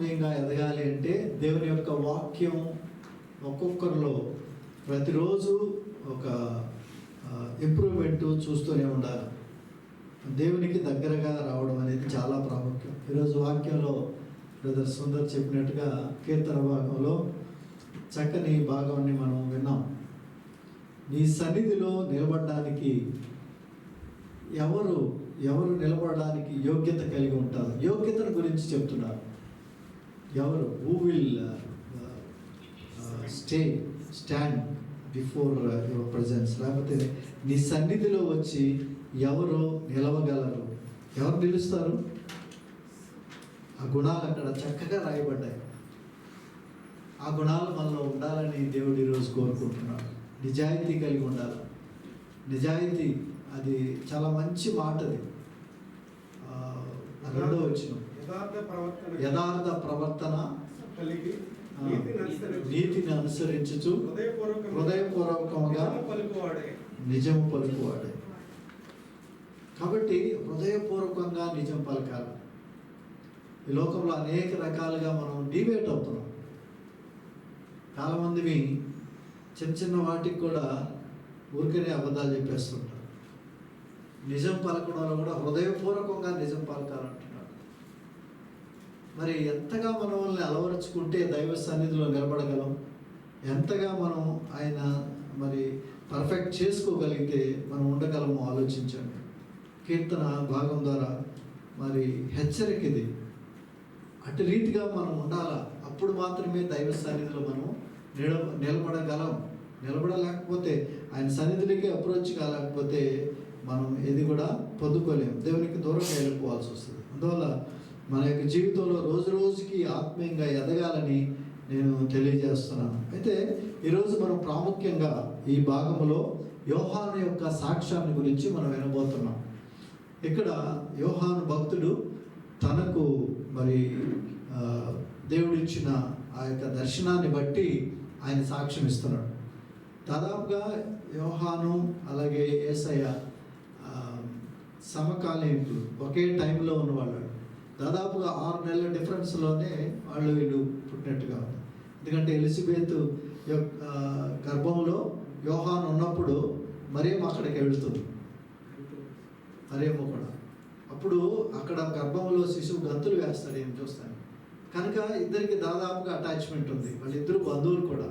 ఆత్మీయంగా ఎదగాలి అంటే దేవుని యొక్క వాక్యం ఒక్కొక్కరిలో ప్రతిరోజు ఒక ఇంప్రూవ్మెంట్ చూస్తూనే ఉండాలి. దేవునికి దగ్గరగా రావడం అనేది చాలా ప్రాముఖ్యం. ఈరోజు వాక్యంలో బ్రదర్ సుందర్ చెప్పినట్టుగా కీర్తన భాగంలో చక్కని భాగాన్ని మనం విన్నాం. నీ సన్నిధిలో నిలబడడానికి ఎవరు నిలబడడానికి యోగ్యత కలిగి ఉంటారు? యోగ్యతను గురించి చెప్తున్నారు. ఎవరు who will stand before your presence, లేకపోతే నీ సన్నిధిలో వచ్చి ఎవరు నిలవగలరు? ఎవరు నిలుస్తారు? ఆ గుణాలు అక్కడ చక్కగా రాయబడ్డాయి. ఆ గుణాలు మనలో ఉండాలని దేవుడు ఈరోజు కోరుకుంటున్నాడు. నిజాయితీ కలిగి ఉండాలి. నిజాయితీ అది చాలా మంచి మాట. అది రెండో వచనం, యథార్థ ప్రవర్తన కలిగి నీతిని అనుసరించుచు హృదయపూర్వకంగా నిజము పలుకువాడే. కాబట్టి హృదయపూర్వకంగా నిజం పలకాలి. ఈ లోకంలో అనేక రకాలుగా మనం డిబేట్ అవుతున్నాం. చాలామందివి చిన్న చిన్న వాటికి కూడా ఊరికనే అబద్ధాలు చెప్పేస్తుంటారు. నిజం పలకడంలో కూడా హృదయపూర్వకంగా నిజం పలకాలంటున్నాడు. మరి ఎంతగా మనల్ని అలవరుచుకుంటే దైవ సన్నిధిలో నిలబడగలం? ఎంతగా మనం ఆయన మరి పర్ఫెక్ట్ చేసుకోగలిగితే మనం ఉండగలమో ఆలోచించండి. కీర్తన భాగం ద్వారా మరి హెచ్చరిక ఇది. అటు రీతిగా మనం ఉండాలా. అప్పుడు మాత్రమే దైవ సన్నిధిలో మనం నిలబడగలం. నిలబడలేకపోతే, ఆయన సన్నిధిలోకి అప్రోచ్ కాలేకపోతే మనం ఏది కూడా పొందుకోలేము. దేవునికి దూరంగా వెళ్ళిపోవాల్సి వస్తుంది. అందువల్ల మన యొక్క జీవితంలో రోజు రోజుకి ఆత్మీయంగా ఎదగాలని నేను తెలియజేస్తున్నాను. అయితే ఈరోజు మనం ప్రాముఖ్యంగా ఈ భాగంలో యోహాను యొక్క సాక్ష్యాన్ని గురించి మనం వినబోతున్నాం. ఇక్కడ యోహాను భక్తుడు తనకు మరి దేవుడిచ్చిన ఆ యొక్క దర్శనాన్ని బట్టి ఆయన సాక్ష్యం ఇస్తున్నాడు. దాదాపుగా యోహాను అలాగే యేసయ్య సమకాలీనులు, ఒకే టైంలో ఉన్నవాళ్ళు. దాదాపుగా 6 నెలల డిఫరెన్స్లోనే వాళ్ళు వీళ్ళు పుట్టినట్టుగా ఉంది. ఎందుకంటే ఎలిజబెత్ యొక్క గర్భంలో యోహాను ఉన్నప్పుడు మరియమ్మ అక్కడికి వెళుతుంది. మరియమ్మ కూడా అప్పుడు అక్కడ గర్భంలో శిశువు గంతులు వేస్తాడు, ఏం చూస్తాను. కనుక ఇద్దరికి దాదాపుగా అటాచ్మెంట్ ఉంది. వాళ్ళిద్దరు బంధువులు కూడా,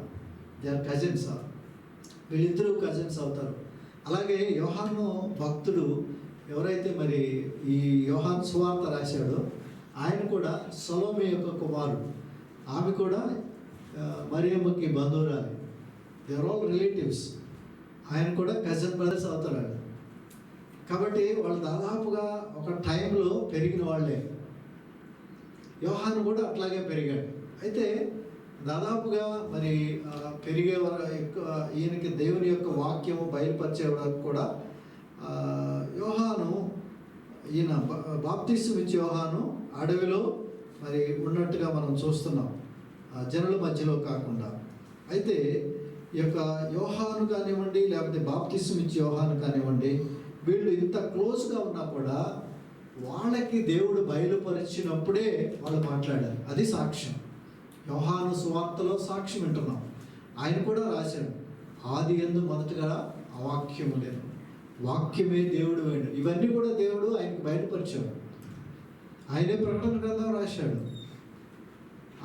దే ఆర్ కజిన్స్. వీళ్ళిద్దరూ కజిన్స్ అవుతారు. అలాగే యోహాను భక్తుడు ఎవరైతే మరి ఈ యోహాను సువార్త రాశాడో ఆయన కూడా సొలొమీ యొక్క కుమారుడు. ఆమె కూడా మరియమ్మకి బంధువురాలి. They are all relatives. ఆయన కూడా కజిన్ బ్రదర్స్ అవుతారు. కాబట్టి వాళ్ళు దాదాపుగా ఒక టైంలో పెరిగిన వాళ్ళే. యోహాను కూడా అట్లాగే పెరిగాడు. అయితే దాదాపుగా మరి పెరిగే ఎక్కువ ఈయనకి దేవుని యొక్క వాక్యము బయలుపరిచే వరకు కూడా యోహాను ఈయన బాప్తిస్మం ఇచ్చే యోహాను అడవిలో మరి ఉన్నట్టుగా మనం చూస్తున్నాం, జనుల మధ్యలో కాకుండా. అయితే ఈ యొక్క యోహాను కానివ్వండి, లేకపోతే బాప్తిస్మం ఇచ్చే యోహాను కానివ్వండి, వీళ్ళు ఇంత క్లోజ్గా ఉన్నా కూడా వాళ్ళకి దేవుడు బయలుపరిచినప్పుడే వాళ్ళు మాట్లాడారు. అది సాక్ష్యం. యోహాను సువార్తలో సాక్ష్యం వింటున్నాం. ఆయన కూడా రాశాడు, ఆది యందు మొదటగా అవాక్యము లేదు, వాక్యమే దేవుడు వేడు. ఇవన్నీ కూడా దేవుడు ఆయనకు బయలుపరిచాడు. ఆయనే ప్రకటన గ్రంథం రాశాడు.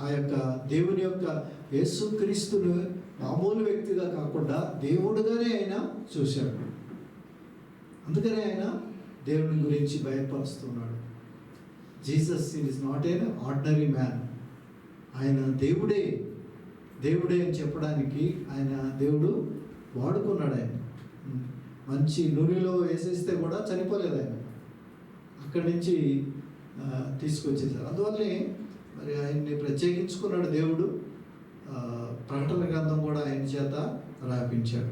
ఆ యొక్క దేవుని యొక్క యేసుక్రీస్తును మామూలు వ్యక్తిగా కాకుండా దేవుడుగానే ఆయన చూశాడు. అందుకనే ఆయన దేవుని గురించి బయలుపరుస్తున్నాడు. Jesus is not an ordinary man. ఆయన దేవుడే అని చెప్పడానికి ఆయన దేవుడు వాడుకున్నాడు. ఆయన మంచి నూనెలో వేసేస్తే కూడా చనిపోలేదు. ఆయన అక్కడి నుంచి తీసుకొచ్చేసారు. అందువల్లే మరి ఆయన్ని ప్రత్యేకించుకున్నాడు దేవుడు. ప్రకటన గ్రంథం కూడా ఆయన చేత రాయించాడు.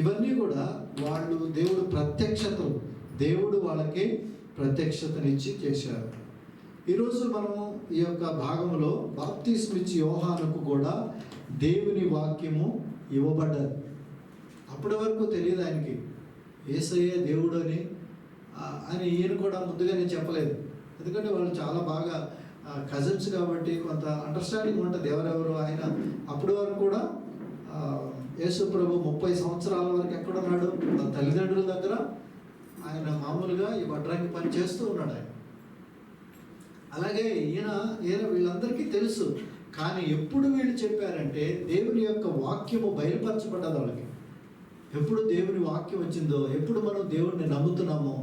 ఇవన్నీ కూడా వాళ్ళు దేవుడు ప్రత్యక్షతలు, దేవుడు వాళ్ళకి ప్రత్యక్షతనిచ్చి చేశారు. ఈరోజు మనము ఈ యొక్క భాగంలో బాప్తిస్మం ఇచ్చే యోహానుకు కూడా దేవుని వాక్యము ఇవ్వబడ్డది. అప్పటి వరకు తెలియదు ఆయనకి యేసయ్యే దేవుడు అని ఈయన కూడా ముందుగానే చెప్పలేదు. ఎందుకంటే వాళ్ళు చాలా బాగా కజిన్స్ కాబట్టి కొంత అండర్స్టాండింగ్ ఉంటుంది ఎవరెవరు. ఆయన అప్పటి వరకు కూడా యేసు ప్రభు 30 సంవత్సరాల వరకు ఎక్కడున్నాడు? తన తల్లిదండ్రుల దగ్గర. ఆయన మామూలుగా ఈ వడ్రంగి పని చేస్తూ ఉన్నాడు ఆయన. అలాగే ఈయన వీళ్ళందరికీ తెలుసు. కానీ ఎప్పుడు వీళ్ళు చెప్పారంటే దేవుని యొక్క వాక్యము బయలుపరచబడ్డది వాళ్ళకి. ఎప్పుడు దేవుని వాక్యం వచ్చిందో, ఎప్పుడు మనం దేవుడిని నమ్ముతున్నామో,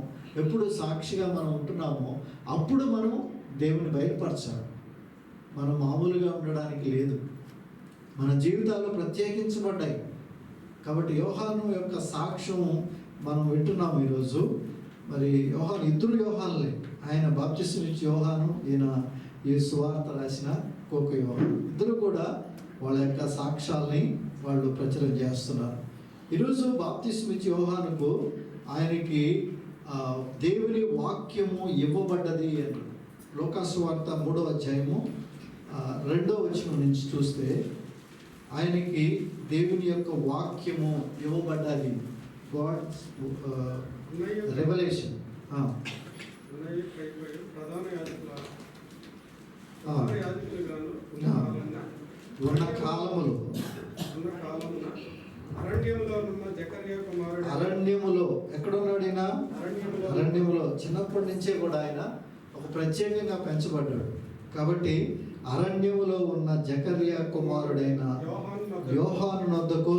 ఎప్పుడు సాక్షిగా మనం ఉంటున్నామో అప్పుడు మనం దేవుని బయలుపరచాలి. మనం మామూలుగా ఉండడానికి లేదు. మన జీవితాలు ప్రత్యేకించబడ్డాయి. కాబట్టి యోహాను యొక్క సాక్ష్యం మనం వింటున్నాము ఈరోజు. మరి యోహాను ఇద్దరు యోహానులే. ఆయన బాప్తిస్మం ఇచ్చే యోహాను, ఈయన ఈ సువార్త రాసిన ఇంకొక యోహాను. ఇద్దరు కూడా వాళ్ళ యొక్క సాక్ష్యాల్ని వాళ్ళు ప్రచురం చేస్తున్నారు. ఈరోజు బాప్తిస్మం ఇచ్చే యోహానుకు ఆయనకి దేవుని వాక్యము ఇవ్వబడ్డది అని లోకాసు వార్త 3వ అధ్యాయము 2వ వచనం నుంచి చూస్తే ఆయనకి దేవుని యొక్క వాక్యము ఇవ్వబడ్డది. God's revolution. ఉన్న కాలములో అరణ్యములో ఎక్కడున్నాడు ఈయన? అరణ్యములో. చిన్నప్పటి నుంచే కూడా ఆయన ఒక ప్రత్యేకంగా పెంచబడ్డాడు. కాబట్టి అరణ్యములో ఉన్న జకర్యా కుమారుడైన యోహాను నొద్దకు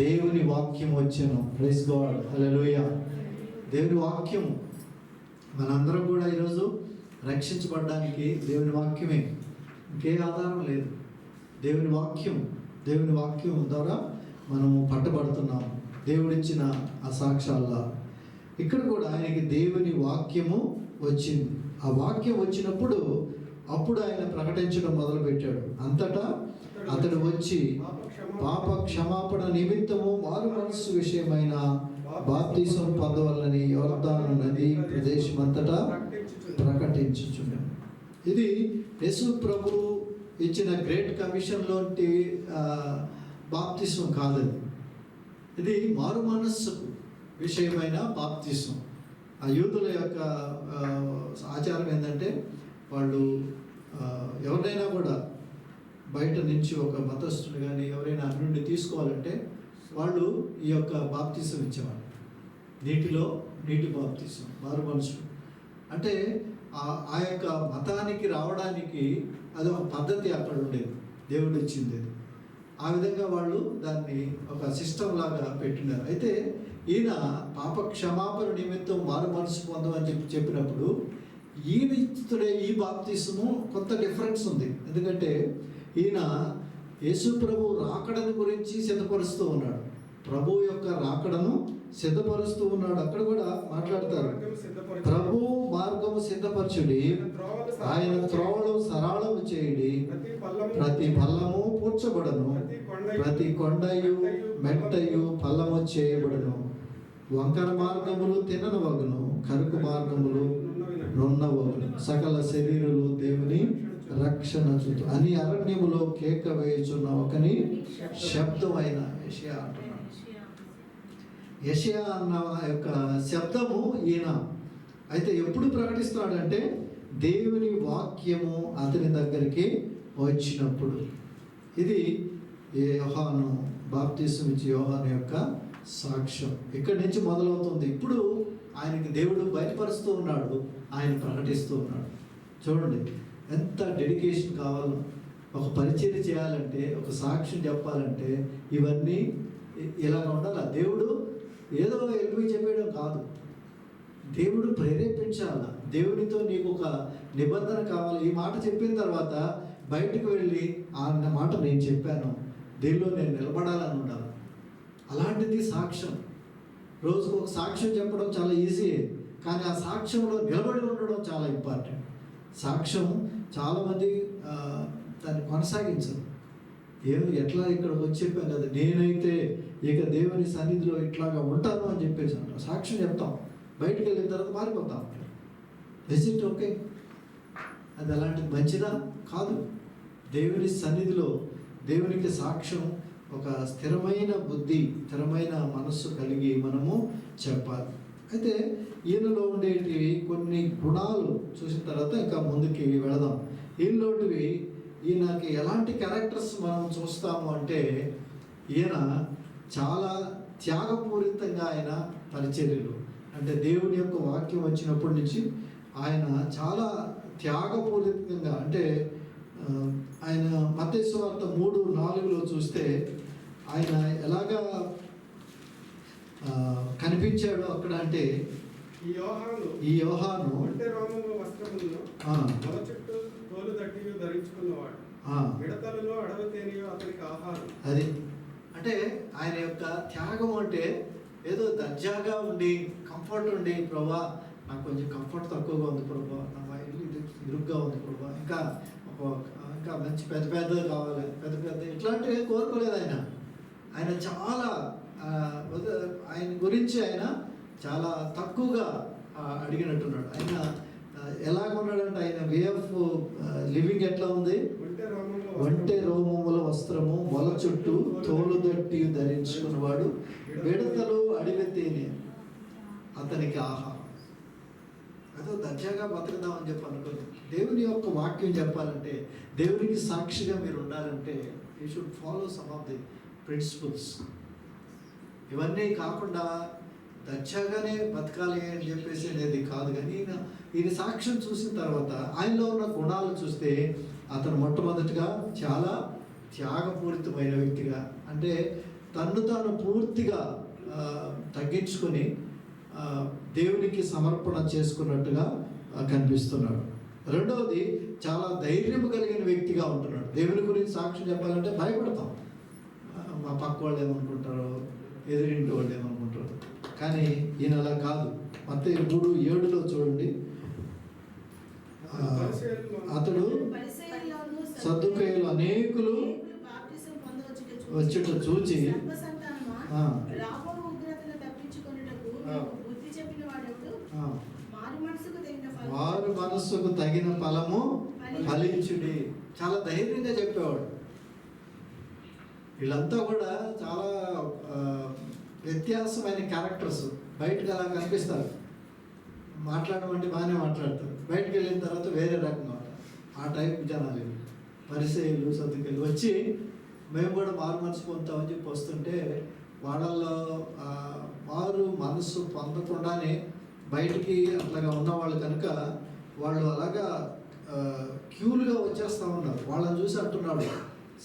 దేవుని వాక్యం వచ్చాను. ప్రైజ్ గాడ్, హల్లెలూయా. దేవుని వాక్యం మనందరం కూడా ఈరోజు రక్షించబడడానికి దేవుని వాక్యమే, ఇంకే ఆధారం లేదు. దేవుని వాక్యం ద్వారా మనము పట్టబడుతున్నాము దేవుడిచ్చిన ఆ సాక్ష్యాల్లో. ఇక్కడ కూడా ఆయనకి దేవుని వాక్యము వచ్చింది. ఆ వాక్యం వచ్చినప్పుడు అప్పుడు ఆయన ప్రకటించడం మొదలుపెట్టాడు. అంతటా అతడు వచ్చి పాప క్షమాపణ నిమిత్తము మారు మనస్సు విషయమైన బాప్తిసం పొందవలనని యోర్దాను నది ప్రదేశమంతటా ప్రకటించుచున్నాడు. ఇది యేసు ప్రభు ఇచ్చిన గ్రేట్ కమిషన్లోంటి బాప్తిసం కాదది. ఇది మారు మనస్సు విషయమైన బాప్తిసం. ఆ యూదుల యొక్క ఆచారం ఏంటంటే వాళ్ళు ఎవరినైనా కూడా బయట నుంచి ఒక మతస్థుడు కానీ ఎవరైనా అన్యుడిని తీసుకోవాలంటే వాళ్ళు ఈ యొక్క బాప్తిసం ఇచ్చేవాళ్ళు. నీటి బాప్తిసం, మారు మనసు. అంటే ఆ యొక్క మతానికి రావడానికి అది ఒక పద్ధతి అక్కడ ఉండేది, దేవుడు ఇచ్చింది. ఆ విధంగా వాళ్ళు దాన్ని ఒక సిస్టమ్ లాగా పెట్టినారు. అయితే ఈయన పాప క్షమాపణ నిమిత్తం మారు మనసు పొందమని చెప్పినప్పుడు ఈయన ఇస్తుడే ఈ బాప్తిసము కొంత డిఫరెన్స్ ఉంది. ఎందుకంటే ఈయన యేసు ప్రభు రాకడను గురించి సిద్ధపరుస్తూ ఉన్నాడు. ప్రభు యొక్క రాకడను సిద్ధపరుస్తూ ఉన్నాడు. అక్కడ కూడా మాట్లాడతారు, ప్రభు మార్గము సిద్ధపరచుడి, ఆయన త్రోవలు సరళము చేయుడి, ప్రతి పల్లము పూడ్చబడను, ప్రతి కొండయు మెట్టయు పల్లము చేయబడను, వంకర మార్గములు తిననవగును, కరుకు మార్గములు నున్నవగును, సకల శరీరులు దేవుని రక్షణ చూతు అని అరణ్యములో కేక వేయుచున్న ఒకని శబ్దమైన యెషయా అంటున్నాడు. యెషయా అన్న యొక్క శబ్దము ఈయన. అయితే ఎప్పుడు ప్రకటిస్తున్నాడంటే దేవుని వాక్యము అతని దగ్గరికి వచ్చినప్పుడు. ఇది యోహాను బాప్తిసం ఇచ్చే యోహాను యొక్క సాక్ష్యం ఇక్కడి నుంచి మొదలవుతుంది. ఇప్పుడు ఆయనకి దేవుడు బయటపరుస్తూ ఉన్నాడు, ఆయన ప్రకటిస్తూ ఉన్నాడు. చూడండి ఎంత డెడికేషన్ కావాలో. ఒక పరిచర్య చేయాలంటే, ఒక సాక్ష్యం చెప్పాలంటే ఇవన్నీ ఇలాగ ఉండాలి. దేవుడు ఏదో వెళ్ళిపోయి చెప్పేయడం కాదు, దేవుడు ప్రేరేపించాల. దేవునితో నీకు ఒక నిబంధన కావాలి. ఈ మాట చెప్పిన తర్వాత బయటకు వెళ్ళి ఆ మాట నేను చెప్పాను, దీనిలో నేను నిలబడాలని ఉండాలి. అలాంటిది సాక్ష్యం. రోజుకు ఒక సాక్ష్యం చెప్పడం చాలా ఈజీయే, కానీ ఆ సాక్ష్యంలో నిలబడి ఉండడం చాలా ఇంపార్టెంట్. సాక్ష్యం చాలామంది దాన్ని కొనసాగించరు. ఎట్లా ఇక్కడ వచ్చి చెప్పాను కదా, నేనైతే ఇక దేవుని సన్నిధిలో ఇట్లాగా ఉంటాను అని చెప్పేసి అంటాం. సాక్ష్యం చెప్తాం, బయటకు వెళ్ళిన తర్వాత మారిపోతాం. Is it okay? అది అలాంటిది మంచిదా? కాదు. దేవుని సన్నిధిలో దేవునికి సాక్ష్యం ఒక స్థిరమైన బుద్ధి, స్థిరమైన మనస్సు కలిగి మనము చెప్పాలి. అయితే ఈయనలో ఉండేటివి కొన్ని గుణాలు చూసిన తర్వాత ఇంకా ముందుకి వెళదాం. ఈయనలోటివి ఈయనకి ఎలాంటి క్యారెక్టర్స్ మనం చూస్తాము అంటే, ఈయన చాలా త్యాగపూరితంగా ఆయన పరిచర్యలు, అంటే దేవుని యొక్క వాక్యం వచ్చినప్పటి నుంచి ఆయన చాలా త్యాగపూరితంగా, అంటే ఆయన మత్తయి సువార్త 3:4 చూస్తే ఆయన ఎలాగా కనిపించాడు అక్కడ అంటే, ఈ యోహాను ఒంటె రోమము వస్త్రములను మొల చుట్టూ తోలు దట్టియు ధరించుకున్నవాడు, మిడతలలో అడవి తేనెయు అతనికి ఆహారం. అది అంటే ఆయన యొక్క త్యాగం అంటే ఏదో దర్జాగా ఉండి కంఫర్ట్ ఉండి, ప్రభా నాకు కొంచెం కంఫర్ట్ తక్కువగా ఉంది ప్రభా, నా ఇల్లు ఇది ఇరుగ్గా ఉంది ప్రభా, ఇంకా మంచి పెద్ద పెద్దగా కావాలి, పెద్ద పెద్ద ఇట్లాంటివి కోరుకోలేదు ఆయన. ఆయన చాలా ఆయన గురించి ఆయన చాలా తక్కువగా అడిగినట్టున్నాడు. ఆయన ఎలాగున్నాడంటే ఆయన వే ఆఫ్ లివింగ్ ఎట్లా ఉంది, ఒంటె రోమముల వస్త్రము మొల చుట్టూ తోలు దట్టి ధరించుకున్నవాడు, మిడతలు అడవి తేనె అతనికి ఆహారం. అదో దర్జాగా బతుకుదామని చెప్పి అనుకోండి. దేవుని యొక్క వాక్యం చెప్పాలంటే, దేవునికి సాక్షిగా మీరు ఉండాలంటే you should follow some of the principles. ఇవన్నీ కాకుండా దర్జాగానే బతకాలి అని చెప్పేసి అనేది కాదు. కానీ ఈయన సాక్ష్యం చూసిన తర్వాత ఆయనలో ఉన్న గుణాలు చూస్తే అతను మొట్టమొదటిగా చాలా త్యాగపూరితమైన వ్యక్తిగా, అంటే తన్ను తాను పూర్తిగా తగ్గించుకొని దేవునికి సమర్పణ చేసుకున్నట్టుగా కనిపిస్తున్నాడు. రెండవది చాలా ధైర్యం కలిగిన వ్యక్తిగా ఉంటున్నాడు. దేవుని గురించి సాక్ష్యం చెప్పాలంటే భయపడతాం, మా పక్క వాళ్ళు ఏమనుకుంటారో, ఎదురింటి వాళ్ళు ఏమనుకుంటారు. కానీ ఈయన అలా కాదు. మత్తయి 3:7 చూడండి, అతడు సద్దుకయ్యులు అనేకులు వచ్చుట చూచి వారు మనస్సుకు తగిన ఫలము ఫలించుడి. చాలా ధైర్యంగా చెప్పేవాడు. వీళ్ళంతా కూడా చాలా వ్యత్యాసమైన క్యారెక్టర్స్. బయటకు అలా కనిపిస్తారు, మాట్లాడమంటే బాగానే మాట్లాడతారు, బయటకు వెళ్ళిన తర్వాత వేరే రకంగా ఉంటారు. ఆ టైప్ జనాలు పరిసయ్యులు సద్దుకయ్యులు వచ్చి మేము కూడా మారు మనసు పొందుతామని చెప్పి వస్తుంటే, వాళ్ళల్లో వారు మనసు పొందకుండానే బయటికి అట్లాగా ఉన్నవాళ్ళు కనుక వాళ్ళు అలాగా క్యూలుగా వచ్చేస్తూ ఉన్నారు. వాళ్ళని చూసి అంటున్నాడు,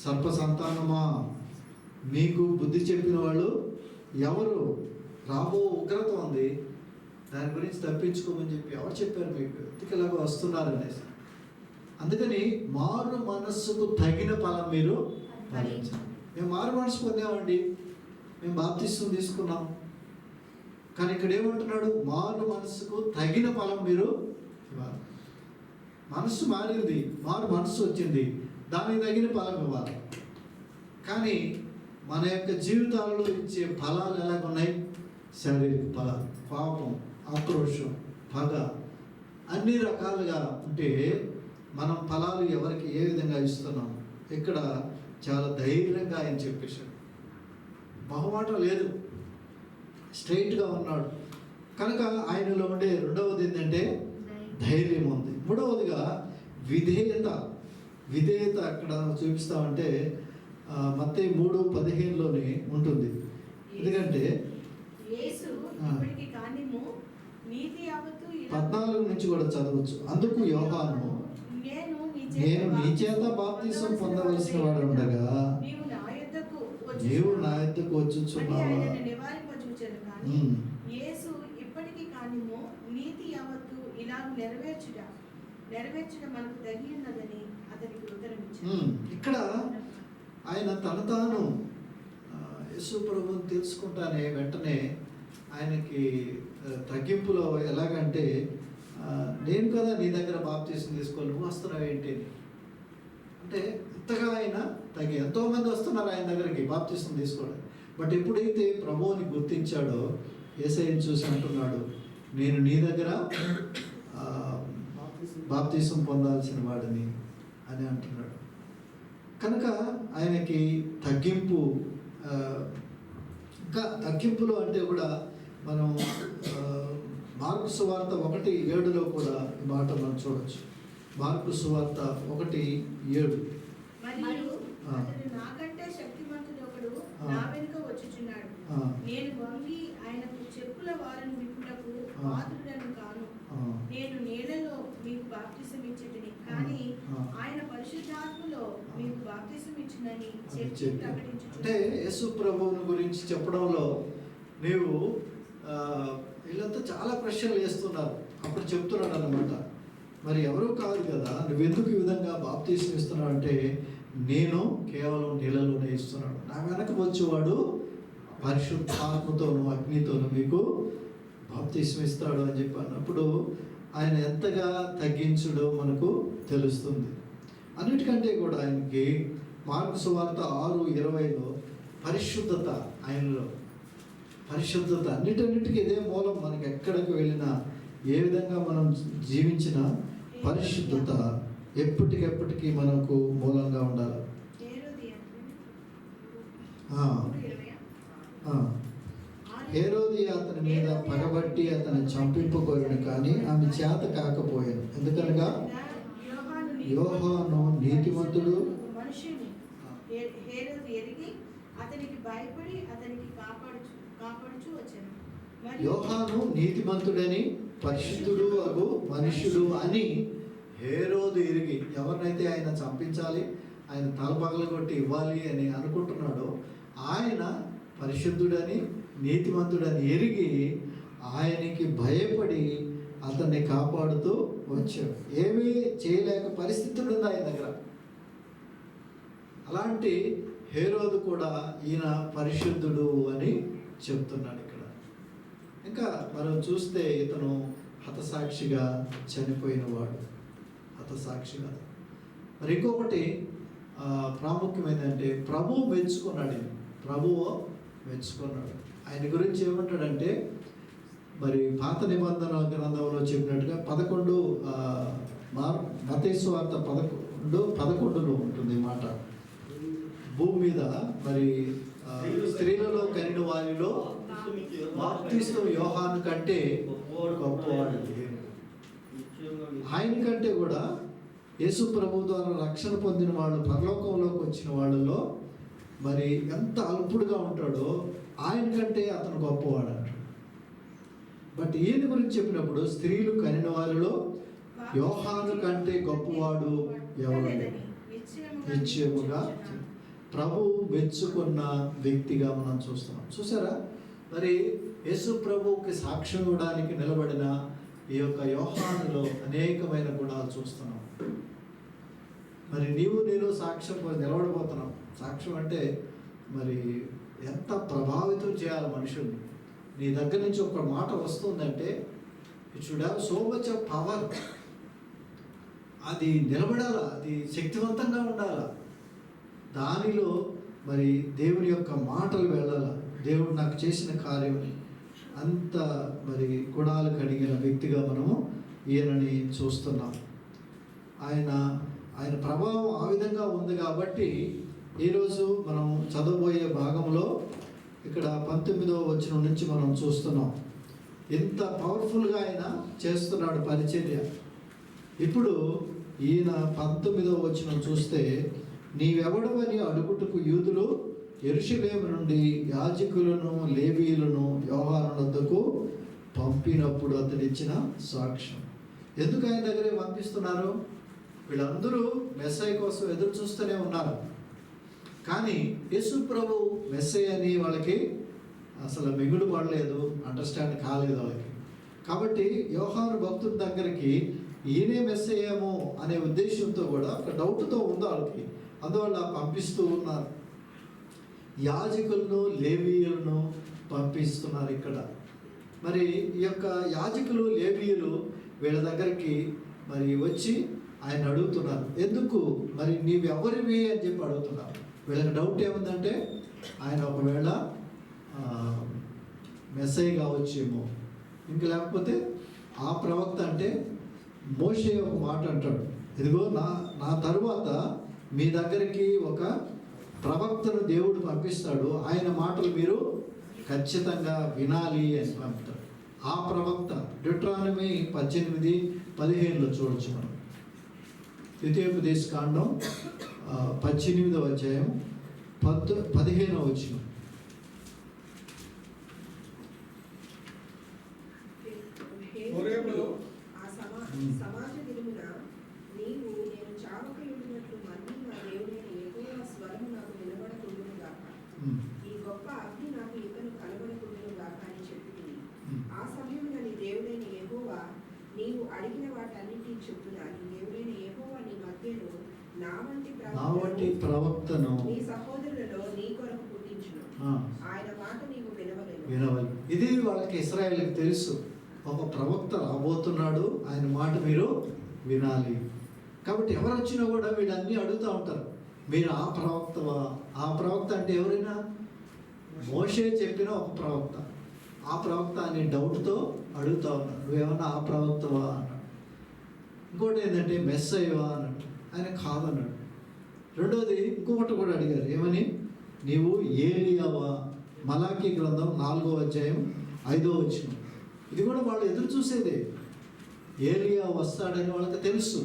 సర్ప సంతానమా, మీకు బుద్ధి చెప్పిన వాళ్ళు ఎవరు? రాబో ఉగ్రత ఉంది, దాని గురించి తప్పించుకోమని చెప్పి ఎవరు చెప్పారు మీకు? ఇలాగా వస్తున్నారు అనేసి. అందుకని మారు మనస్సుకు తగిన ఫలం మీరు ఫలించాలి. మేము మారు మనసు పొందామండి, మేము బాప్తిస్మం తీసుకున్నాం, కానీ ఇక్కడ ఏమంటున్నాడు? మారు మనస్సుకు తగిన ఫలం మీరు ఇవ్వాలి. మనస్సు మారింది, మారు మనస్సు వచ్చింది, దానికి తగిన ఫలం ఇవ్వాలి. కానీ మన యొక్క జీవితాలలో ఇచ్చే ఫలాలు ఎలాగున్నాయి? శారీరక ఫలాలు, పాపం, ఆక్రోషం, పగ, అన్ని రకాలుగా ఉంటే మనం ఫలాలు ఎవరికి ఏ విధంగా ఇస్తున్నాం? ఇక్కడ చాలా ధైర్యంగా ఆయన చెప్పేశాడు. బహుమాటం లేదు, స్ట్రైట్గా ఉన్నాడు. కనుక ఆయనలో ఉండే రెండవది ఏంటంటే ధైర్యం ఉంది. మూడవదిగా విధేయత. విధేయత అక్కడ చూపిస్తామంటే మత్తయి 3:15 ఉంటుంది. ఎందుకంటే 14 నుంచి కూడా చదవచ్చు. అందుకు యోహాను, నేను నీ చేత బాప్తిసం పొందవలసిన వాడు ఉండగా నీవు నా యొద్దకు వచ్చుచున్నావా? ఇక్కడ ఆయన తను తాను యేసు ప్రభువుని తెలుసుకుంటానే వెంటనే ఆయనకి తగ్గింపులో ఎలాగంటే, నేను కదా నీ దగ్గర బాప్తిసం తీసుకోవాలి, నువ్వు వస్తున్నావు ఏంటి అంటే ఇంతగా ఆయన ఎంతోమంది వస్తున్నారు ఆయన దగ్గరికి బాప్తిసం తీసుకోవడం. బట్ ఎప్పుడైతే ప్రభువుని గుర్తించాడో యేసయ్యను చూసి అంటున్నాడు, నేను నీ దగ్గర బాప్తిసం పొందాల్సిన వాడిని అని అంటున్నాడు. కనుక ఆయనకి తగ్గింపు, ఇంకా తగ్గింపులో అంటే కూడా మనం మార్కు సువార్త 1:7 కూడా ఈ మాట మనం చూడొచ్చు. మార్కు సువార్త 1:7. మరియు అతడు నాకంటే శక్తిమంతుడు ఒకడు నా వెనుక వచ్చుచున్నాడు. నేను వంగి ఆయనకు చెప్పుల వారను విప్పుటకు పాత్రుడను కాను. నేను నేలలో మీకు బాప్తిసం ఇచ్చేటిని, కానీ ఆయన పరిశుద్ధాత్మలో మీకు బాప్తిసం ఇచ్చునని చెప్పి ప్రకటించుచున్నాడు. అంటే యేసు ప్రభువుని గురించి చెప్పడంలో నీవు వీళ్ళంతా చాలా ప్రశ్నలు వేస్తున్నారు. అప్పుడు చెప్తున్నాడు అన్నమాట, మరి ఎవరూ కాదు కదా, నువ్వెందుకు ఈ విధంగా బాప్తీసం ఇస్తున్నావు అంటే, నేను కేవలం నీళ్ళలోనే ఇస్తున్నాడు, నా వెనక వచ్చేవాడు పరిశుద్ధాత్మతోనూ అగ్నితోనూ మీకు బాప్తీసం ఇస్తాడు అని చెప్పాను. అప్పుడు ఆయన ఎంతగా తగ్గించడో మనకు తెలుస్తుంది. అన్నిటికంటే కూడా ఆయనకి మార్కు సువార్త 6:20 పరిశుద్ధత, ఆయనలో పరిశుద్ధత, అన్నిటికి ఇదే మూలం. మనకి ఎక్కడికి వెళ్ళినా, ఏ విధంగా మనం జీవించినా పరిశుద్ధత ఎప్పటికెప్పటికీ మనకు మూలంగా ఉండాలి. హేరోదియ అతని మీద పగబట్టి అతను చంపింపకోరును, కానీ ఆమె చేత కాకపోయాను. ఎందుకనగా యోహాను నీతిమంతుడు, యోహాను నీతిమంతుడని పరిశుద్ధుడు అగు మనుష్యుడు అని హేరోదు ఎరిగి, ఎవరినైతే ఆయన చంపించాలి, ఆయన తలపగలగొట్టి ఇవ్వాలి అని అనుకుంటున్నాడో, ఆయన పరిశుద్ధుడని నీతిమంతుడని ఎరిగి ఆయనకి భయపడి అతన్ని కాపాడుతూ వచ్చాడు. ఏమీ చేయలేక పరిస్థితులు ఉంది ఆయన దగ్గర. అలాంటి హేరోదు కూడా ఈయన పరిశుద్ధుడు అని చెప్తున్నాడు ఇక్కడ. ఇంకా మనం చూస్తే ఇతను హతసాక్షిగా చనిపోయినవాడు, హతసాక్షిగా. మరి ఇంకొకటి ప్రాముఖ్యమైనదంటే ప్రభువు మెచ్చుకున్నాడు. ప్రభువు మెచ్చుకున్నాడు. ఆయన గురించి ఏమంటాడంటే, మరి పాత నిబంధన గ్రంథంలో చెప్పినట్టుగా 11 మత్తయి సువార్త 11:11 ఉంటుంది మాట. భూమి మీద మరి స్త్రీలలో కనిన వారిలో బాప్తిస్మం యోహాను కంటే గొప్పవాడు. ఆయన కంటే కూడా యేసు ప్రభు ద్వారా రక్షణ పొందిన వాళ్ళు, పరలోకంలోకి వచ్చిన వాళ్ళలో మరి ఎంత అల్పుడుగా ఉంటాడో ఆయన కంటే అతను గొప్పవాడు అంటాడు. బట్ ఈయన గురించి చెప్పినప్పుడు స్త్రీలు కనిన వారిలో యోహాను కంటే గొప్పవాడు ఎవరు? నిశ్చయముగా ప్రభు మెచ్చుకున్న వ్యక్తిగా మనం చూస్తున్నాం. చూసారా, మరి యేసు ప్రభువుకి సాక్ష్యం ఇవ్వడానికి నిలబడిన ఈ యొక్క యోహానులో అనేకమైన గుణాలు చూస్తున్నాం. మరి నేను సాక్ష్యం నిలబడిపోతున్నాం. సాక్ష్యం అంటే మరి ఎంత ప్రభావితం చేయాలి మనుషుల్ని. నీ దగ్గర నుంచి ఒక మాట వస్తుందంటే it should have so much of power. అది నిలబడాలా, అది శక్తివంతంగా ఉండాలా. దానిలో మరి దేవుని యొక్క మాటలు వెళ్ళాల. దేవుడు నాకు చేసిన కార్యం అంత మరి గుణాలు కలిగిన వ్యక్తిగా మనము ఈయనని చూస్తున్నాం. ఆయన ప్రభావం ఆ విధంగా ఉంది కాబట్టి ఈరోజు మనం చదవబోయే భాగంలో ఇక్కడ 19వ వచనం నుంచి మనం చూస్తున్నాం. ఎంత పవర్ఫుల్గా ఆయన చేస్తున్నాడు పరిచర్య. ఇప్పుడు ఈయన 19వ వచనం చూస్తే, నీవెవడవని అడుగుటకు యూదులు యెరూషలేము నుండి యాజకులను లేవీయులను యోహాను వద్దకు పంపినప్పుడు అతడు ఇచ్చిన సాక్ష్యం. ఎందుకు ఆయన దగ్గరే పంపిస్తున్నారు? వీళ్ళందరూ మెస్సయ్య కోసం ఎదురు చూస్తూనే ఉన్నారు. కానీ యేసు ప్రభు మెస్సయ్య అని వాళ్ళకి అసలు మిగులు పడలేదు, అండర్స్టాండ్ కాలేదు వాళ్ళకి. కాబట్టి యోహాను భక్తుల దగ్గరికి ఈయనే మెస్సయ్యేమో అనే ఉద్దేశంతో కూడా ఒక డౌట్తో ఉంది వాళ్ళకి. అందువల్ల పంపిస్తూ ఉన్నారు. యాజకులను లేవీయులను పంపిస్తున్నారు ఇక్కడ. మరి ఈ యొక్క యాజకులు లేవీయులు వీళ్ళ దగ్గరికి మరి వచ్చి ఆయన అడుగుతున్నారు. ఎందుకు మరి నీవెవరివి అని చెప్పి అడుగుతున్నారు. వీళ్ళకి డౌట్ ఏముందంటే ఆయన ఒకవేళ మెస్సయ్య కావచ్చేమో, ఇంక లేకపోతే ఆ ప్రవక్త. అంటే మోషే ఒక మాట అంటాడు, ఇదిగో నా తరువాత మీ దగ్గరికి ఒక ప్రవక్తను దేవుడు పంపిస్తాడు, ఆయన మాటలు మీరు ఖచ్చితంగా వినాలి అని పంపుతాడు. ఆ ప్రవక్త. డ్యూట్రానమీ 18:15 చూడొచ్చు మనం. ద్వితీయోపదేశ కాండం 18వ అధ్యాయం 15వ వచనం. హోరేబులో సమాజ దినమున నీవు నేను చావక ఉండినట్లు మళ్ళీ నా దేవుడైన యెహోవా స్వరము నాకు వినబడకుండును గాక, ఈ గొప్ప అగ్ని నాకు ఇకను కనబడకుండును గాక అని చెప్పింది. ఆ సమయమున నీ దేవుడైన యెహోవా నీవు అడిగిన వాటన్నిటిని చెప్పున నీ దేవుడైన యెహోవా నీ మధ్యలో నా వంటి ప్రవక్తను నీ సహోదరులలో నీ కొరకు పుట్టించును. ఆయన మాట నీవు వినవలెను. ఇది వాళ్ళకి ఇశ్రాయేలుకి తెలుసు, ఒక ప్రవక్త రాబోతున్నాడు, ఆయన మాట మీరు వినాలి. కాబట్టి ఎవరు వచ్చినా కూడా వీళ్ళన్నీ అడుగుతూ ఉంటారు, మీరు ఆ ప్రవక్తవా? ఆ ప్రవక్త అంటే ఎవరైనా? మోషే చెప్పిన ఒక ప్రవక్త, ఆ ప్రవక్త అనే డౌట్తో అడుగుతూ ఉన్నారు, నువ్వేమన్నా ఆ ప్రవక్తవా అన్నాడు. ఇంకోటి ఏంటంటే మెస్సయ్యవా అన్నాడు, ఆయన కాదన్నాడు. రెండోది ఇంకొకటి కూడా అడిగారు, ఏమని? నీవు ఏలియావా? మలాకీ గ్రంథం 4వ అధ్యాయం 5వ వచనం. ఇది కూడా వాళ్ళు ఎదురు చూసేదే, ఏలియా వస్తాడని వాళ్ళకి తెలుసు.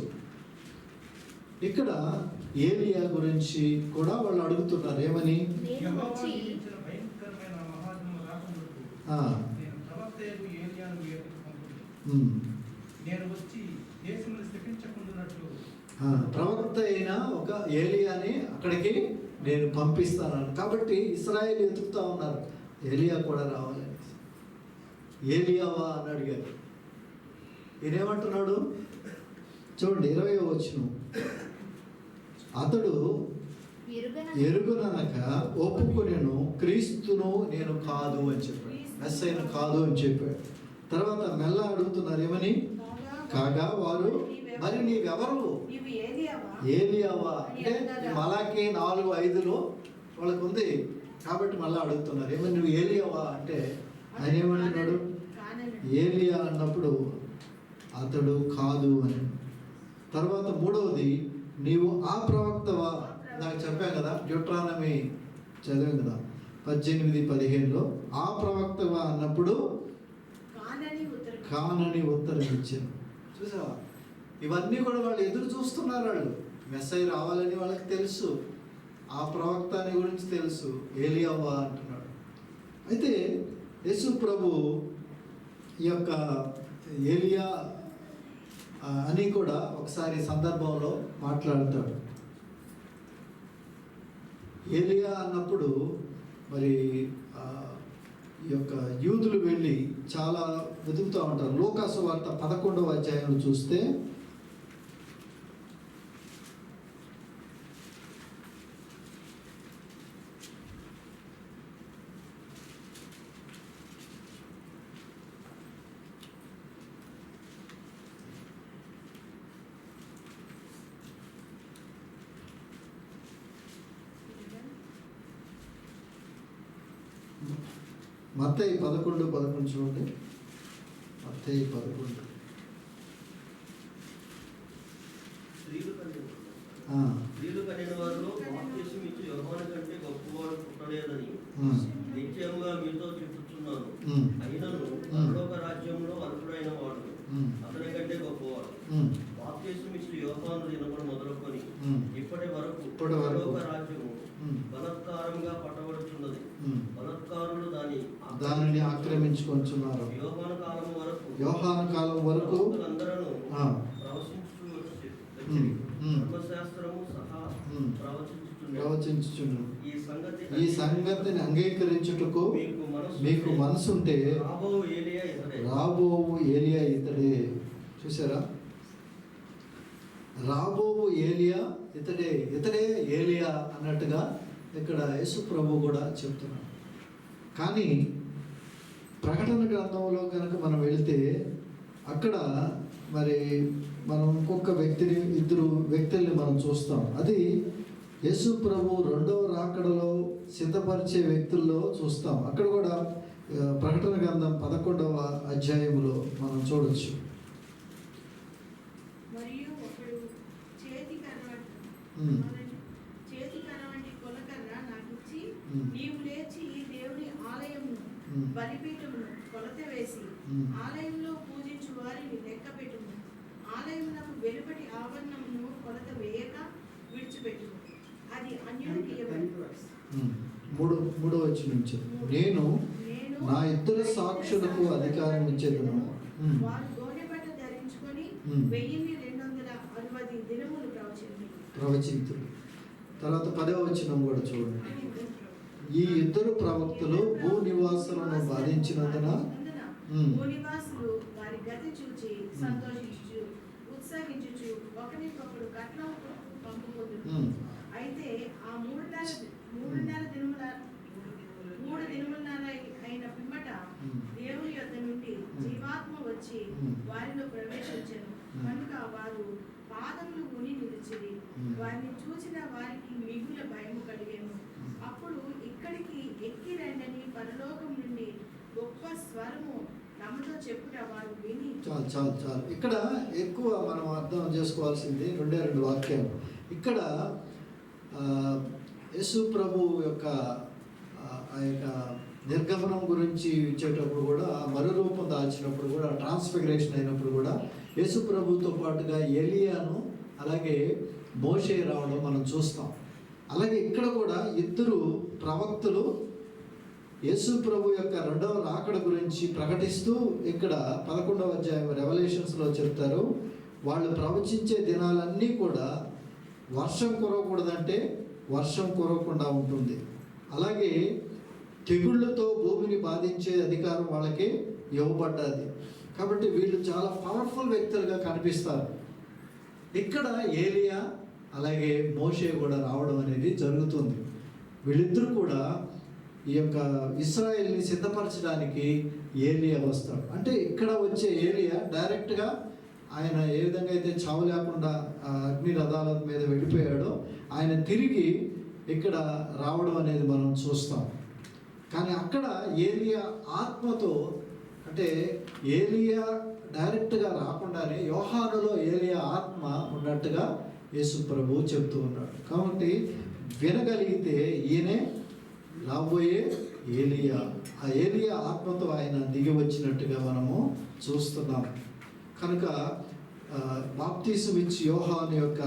ఇక్కడ ఏలియా గురించి కూడా వాళ్ళు అడుగుతున్నారు, ఏమని? ప్రవక్త అయిన ఒక ఏలియాని అక్కడికి నేను పంపిస్తాను. కాబట్టి ఇశ్రాయేలు ఎదుగుతూ ఉన్నారు, ఏలియా కూడా రావాలని. ఏలియావా అని అడిగారు. ఈయనేమంటున్నాడు చూడండి, 20వ వచనం. అతడు ఎరుగుననక ఒప్పుకొనెను, క్రీస్తును నేను కాదు అని చెప్పాడు, మెస్సయ్యను కాదు అని చెప్పాడు. తర్వాత మెల్ల అడుగుతున్నారు, ఏమని? కాగా వారు మరి నీవెవరు? ఏలియావా అంటే మలాకీ 4:5 వాళ్ళకు ఉంది కాబట్టి మళ్ళీ అడుగుతున్నారు, ఏమని? నువ్వు ఏలియావా అంటే ఆయన ఏమంటున్నాడు? ఏలియా అన్నప్పుడు అతడు కాదు అని. తర్వాత మూడవది, నీవు ఆ ప్రవక్తవా? నాకు చెప్పాను కదా, డ్యూట్రానమీ చదివాం కదా 18:15 ఆ ప్రవక్తవా అన్నప్పుడు కానని ఉత్తరం ఇచ్చాను. చూసావా, ఇవన్నీ కూడా వాళ్ళు ఎదురు చూస్తున్నారు. వాళ్ళు మెస్సయ్య రావాలని వాళ్ళకి తెలుసు, ఆ ప్రవక్త అని గురించి తెలుసు, ఏలియావా అంటున్నాడు. అయితే యేసు ప్రభు ఈ యొక్క ఏలియా అని కూడా ఒకసారి సందర్భంలో మాట్లాడతాడు. ఏలియా అన్నప్పుడు మరి ఈ యొక్క యూదులు వెళ్ళి చాలా వెతుకుతూ ఉంటారు. లూకాసు వార్త 11వ అధ్యాయంలో చూస్తే మత్తయి 11:11 చూడండి. మత్తయి 11. స్త్రీలు కనిన వారిలో బాప్తిసం ఇచ్చి యోహాను కంటే గొప్పవాడు పుట్టలేదని నిశ్చయంగా మీతో చెప్పుచున్నాను. అయినను పరలోక రాజ్యంలో అల్పుడైన వాడు అతని కంటే గొప్పవాడు. బాప్తిసం ఇచ్చి యోహాను దినమును మొదలుకొని ఇప్పటి వరకు పరలోక రాజ్యము బలత్కారంగా పట్టబడుచున్నది, బలత్కారులు దానిని ఆక్రమించుకొంచున్నారు. యోహాను కాలం వరకు అందరూ ధర్మశాస్త్రము సహా ప్రవచించుచున్నారు. ఈ సంగతిని అంగీకరించుటకు మీకు మనసుంటే రాబోవు ఏలియా ఇతడే. చూసారా, రాబోవు ఏలియా ఇతడే ఏలియా అన్నట్టుగా ఇక్కడ యేసు ప్రభు కూడా చెప్తున్నాడు. కానీ ప్రకటన గ్రంథంలో కనుక మనం వెళితే అక్కడ మరి మనం ఇంకొక ఇద్దరు వ్యక్తుల్ని మనం చూస్తాం. అది యేసు ప్రభు రెండవ రాకడలో సిద్ధపరిచే వ్యక్తుల్లో చూస్తాం. అక్కడ కూడా ప్రకటన గ్రంథం 11వ అధ్యాయంలో మనం చూడొచ్చు. మరియు ఒకడు చేతి కనవంటి కొలకర్ర నాకు ఇచ్చి, నీవు లేచి దేవుని ఆలయము బలిపీఠమును కొలత వేసి ఆలయంలో పూజించు వారిని లెక్క పెట్టుము. ఆలయమునకు వెలుపటి ఆవరణమును కొలత వేయక విడిచిపెట్టుము. అది అన్యునికి మూడో వచ్చి నుంచి నేను నా ఇద్దరు సాక్షులకు అధికారం ఇచ్చేదను. వారు గోనె బట్ట ధరించుకొని 1260 దినములు ప్రవచింతులు. తర్వాత 10వ వచనం కూడా చూడండి. ఈ ఇద్దరు ప్రవక్తలు భూ నివాసులను బాధించినందున భూనివాసులు వారి గతి చూచి సంతోషించు ఉత్సాహించుచు ఒకరికొకరు కట్నం పంపుకుంటున్నారు. అయితే ఆ మూడు దినముల అయిన పిమ్మట దేవుని యొద్ద నుండి జీవాత్మ వచ్చి వారిలో ప్రవేశించెను. కనుక వారు పాదములు ఉని నిలిచిరి. వారిని చూసిన వారికి మిగుల భయము కలిగేను. అప్పుడు ఇక్కడికి ఎక్కి రండని పరలోకం నుండి గొప్ప స్వరము నమ్మతో చెప్పుట వారు విని. చాలు ఇక్కడ ఎక్కువ మనం అర్థం చేసుకోవాల్సింది 2 వాక్యాలు. ఇక్కడ యేసు ప్రభు యొక్క ఆ యొక్క నిర్గమనం గురించి ఇచ్చేటప్పుడు కూడా, మరురూపం దాల్చినప్పుడు కూడా, ట్రాన్స్ఫిగరేషన్ అయినప్పుడు కూడా యేసు ప్రభుతో పాటుగా ఎలియాను అలాగే మోషే రావడం మనం చూస్తాం. అలాగే ఇక్కడ కూడా ఇద్దరు ప్రవక్తలు యేసు ప్రభు యొక్క 2వ రాకడ గురించి ప్రకటిస్తూ ఇక్కడ 11వ అధ్యాయం రెవల్యూషన్స్లో చెప్తారు. వాళ్ళు ప్రవచించే దినాలన్నీ కూడా వర్షం కురవకూడదంటే వర్షం కురవకుండా ఉంటుంది. అలాగే తెగుళ్ళతో భూమిని బాధించే అధికారం వాళ్ళకి ఇవ్వబడ్డది. కాబట్టి వీళ్ళు చాలా పవర్ఫుల్ వ్యక్తులుగా కనిపిస్తారు. ఇక్కడ ఏలియా అలాగే మోషే కూడా రావడం అనేది జరుగుతుంది. వీళ్ళిద్దరూ కూడా ఈ యొక్క ఇశ్రాయేల్ని సిద్ధపరచడానికి ఏలియా వస్తాడు. అంటే ఇక్కడ వచ్చే ఏలియా డైరెక్ట్గా ఆయన ఏ విధంగా అయితే చావు లేకుండా అగ్ని రథాల మీద వెళ్ళిపోయాడో ఆయన తిరిగి ఇక్కడ రావడం అనేది మనం చూస్తాం. కానీ అక్కడ ఏలియా ఆత్మతో, అంటే ఏలియా డైరెక్ట్గా రాకుండానే యోహానులో ఏలియా ఆత్మ ఉన్నట్టుగా యేసు ప్రభు చెప్తూ ఉన్నాడు. కాబట్టి వినగలిగితే ఈయనే రాబోయే ఏలియా. ఆ ఏలియా ఆత్మతో ఆయన దిగి వచ్చినట్టుగా మనము చూస్తున్నాం. కనుక బాప్తిసం ఇచ్చి యోహాను యొక్క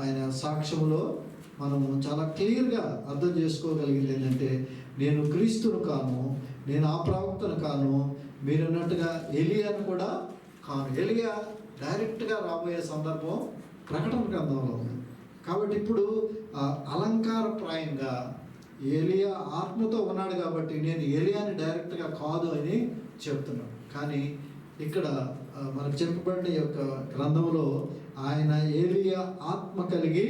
ఆయన సాక్ష్యంలో మనము చాలా క్లియర్గా అర్థం చేసుకోగలిగింది ఏంటంటే, నేను క్రీస్తును కాను, నేను ఆ ప్రవక్తను కాను, మీరు అన్నట్టుగా ఎలియాను కూడా కాను. ఎలియా డైరెక్ట్గా రాబోయే సందర్భం ప్రకటన గ్రంథంలో ఉంది. కాబట్టి ఇప్పుడు అలంకారప్రాయంగా ఎలియా ఆత్మతో ఉన్నాడు కాబట్టి నేను ఎలియాని డైరెక్ట్గా కాదు అని చెప్తున్నాను. కానీ ఇక్కడ మనకు చెప్పబడిన యొక్క గ్రంథంలో ఆయన ఏలియా ఆత్మ కలిగి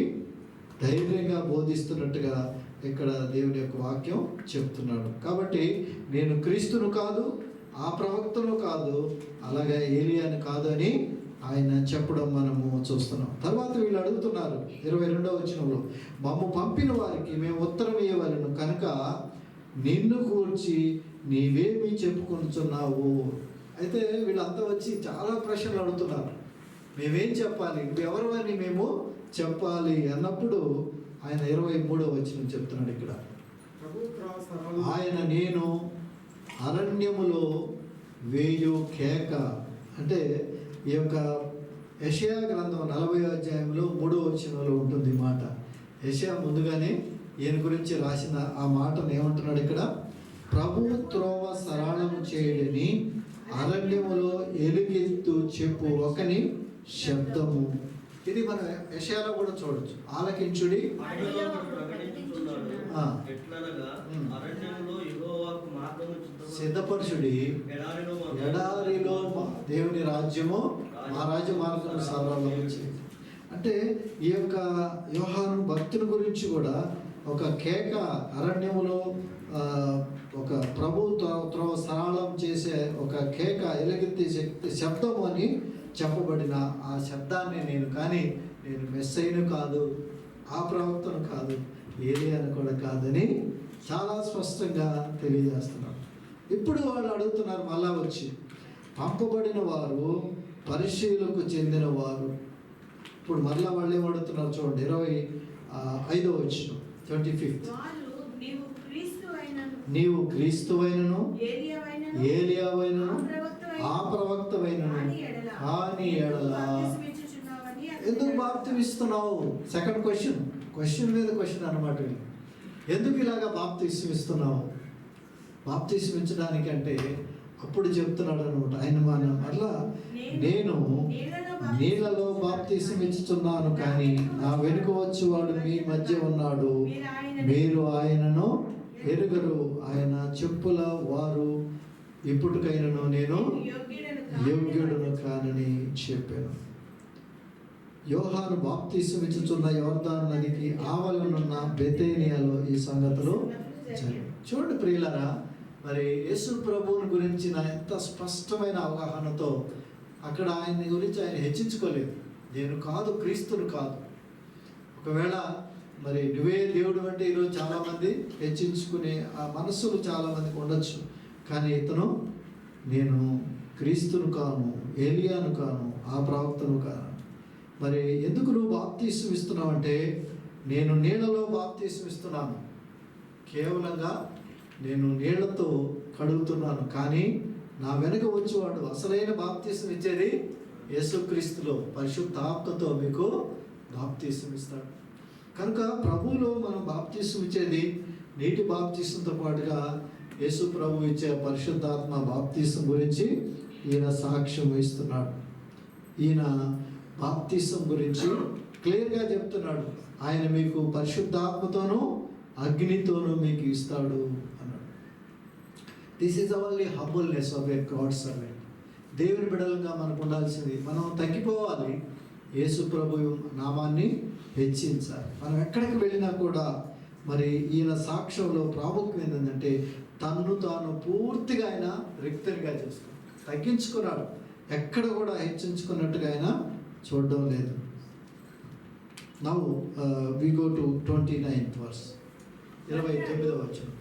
ధైర్యంగా బోధిస్తున్నట్టుగా ఇక్కడ దేవుని యొక్క వాక్యం చెప్తున్నాడు. కాబట్టి నేను క్రీస్తును కాదు, ఆ ప్రవక్తను కాదు, అలాగే ఏలియాను కాదు అని ఆయన చెప్పడం మనము చూస్తున్నాం. తర్వాత వీళ్ళు అడుగుతున్నారు 22వ వచనంలో, మమ్ము పంపిన వారికి మేము ఉత్తరం ఇవ్వవలెను కనుక నిన్ను కూర్చి నీవేమి చెప్పుకుంటున్నావు. అయితే వీళ్ళంతా వచ్చి చాలా ప్రశ్నలు అడుగుతున్నారు. మేమేం చెప్పాలి, నువ్వెవరు అని మేము చెప్పాలి అన్నప్పుడు ఆయన 23వ వచనం చెప్తున్నాడు ఇక్కడ, ఆయన నేను అరణ్యములో వేయు కేక. అంటే ఈ యొక్క యెషయా గ్రంథం 40వ అధ్యాయంలో 3వ వచనంలో ఉంటుంది ఈ మాట. యెషయా ముందుగానే ఈయన గురించి రాసిన ఆ మాటను ఏమంటున్నాడు ఇక్కడ, ప్రభు త్రోవ సరళము చేయడని అరణ్యములో ఎలుగెత్తు చెప్పు ఒకని శబ్దము. ఇది మనం యెషయాలో కూడా చూడొచ్చు. ఆలకించుడి, సిద్ధపరచుడి, ఎడారిలో దేవుని రాజ్యము మా రాజ్య మార్గం సరళం చేయండి. అంటే ఈ యొక్క యోహాను భక్తుని గురించి కూడా ఒక కేక, అరణ్యములో ఒక ప్రభు త్రోవ సరళం చేసే ఒక కేక, ఎలుగెత్తి శబ్దము అని చెప్పబడిన ఆ శబ్దాన్ని నేను మెస్సైను కాదు, ఆ ప్రవక్తను కాదు, ఏలియాను కూడా కాదని చాలా స్పష్టంగా తెలియజేస్తున్నాడు. ఇప్పుడు వాళ్ళు అడుగుతున్నారు మళ్ళా వచ్చి, పంపబడిన వారు పరిశీలకు చెందిన వారు. ఇప్పుడు మళ్ళా వాళ్ళు ఏమడుగుతున్నారు చూడండి, 25వ వచనం 25th. నీవు క్రీస్తు అయినను నీవు క్రీస్తువైనను ఏలియావైనను ఏలియావైనను ఆ ఆ ప్రవక్తవైనను కాని ఎడల బాప్తిసమిచ్చుచున్నావని ఎందుకు బాప్తిస్తున్నావు? సెకండ్ క్వశ్చన్ మీద క్వశ్చన్ అన్నమాట. ఎందుకు ఇలాగా బాప్తిస్తున్నావు? బాప్తిస్మించడానికంటే అప్పుడు చెప్తున్నాడు అనమాట ఆయన. మనం అట్లా నేను నీళ్ళలో బాప్తిస్మిచ్చుచున్నాను, కానీ నా వెనుక వచ్చేవాడు మీ మధ్య ఉన్నాడు, మీరు ఆయనను ఎరుగరు, ఆయన చెప్పుల వారు ఇప్పటికైనను నేను యోగ్యుడును కానని చెప్పాను. యోహాను బాప్తిస్మిచ్చుచున్న యోర్దాను నదికి ఆవలనున్న బెతేనియాలో ఈ సంగతులు జరిగాయి. చూడండి ప్రియులారా, మరి యేసు ప్రభువుని గురించిన ఎంత స్పష్టమైన అవగాహనతో అక్కడ ఆయన గురించి ఆయన హెచ్చించుకోలేదు. నేను కాదు, క్రీస్తును కాదు. ఒకవేళ మరి నువ్వే దేవుడు అంటే ఈరోజు చాలామంది హెచ్చించుకునే ఆ మనస్సులు చాలామందికి ఉండొచ్చు. కానీ ఇతను నేను క్రీస్తును కాను, ఏలియాను కాను, ఆ ప్రవక్తను కాను. మరి ఎందుకు నువ్వు బాప్తీసం ఇస్తున్నావు అంటే, నేను నీళ్ళలో బాప్తీసం ఇస్తున్నాను, కేవలంగా నేను నీళ్లతో కడుగుతున్నాను, కానీ నా వెనుక వచ్చేవాడు అసలైన బాప్తీసం ఇచ్చేది యేసుక్రీస్తులో పరిశుద్ధాత్మతో మీకు బాప్తీసం ఇస్తాడు. కనుక ప్రభువులో మనం బాప్తీసం ఇచ్చేది నీటి బాప్తీసంతో పాటుగా యేసు ప్రభు ఇచ్చే పరిశుద్ధాత్మ బాప్తీసం గురించి ఈయన సాక్ష్యం వహిస్తున్నాడు. ఈయన బాప్తీసం గురించి క్లియర్గా చెప్తున్నాడు. ఆయన మీకు పరిశుద్ధాత్మతోనూ అగ్నితోనూ మీకు ఇస్తాడు అన్నాడు. This is only humbleness of a God servant. దేవుని బిడ్డలుగా మనకు ఉండాల్సింది, మనం తగ్గిపోవాలి, యేసు ప్రభు నామాన్ని హెచ్చించాలి. మనం ఎక్కడికి వెళ్ళినా కూడా మరి ఈయన సాక్ష్యంలో ప్రాముఖ్యం ఏంటంటే తన్ను తాను పూర్తిగా ఆయన రిక్తునిగా చేసుకున్నాడు, తగ్గించుకున్నాడు. ఎక్కడ కూడా హెచ్చించుకున్నట్టుగా ఆయన చూడడం లేదు. Now we go to 29th verse, 29వ వచనం.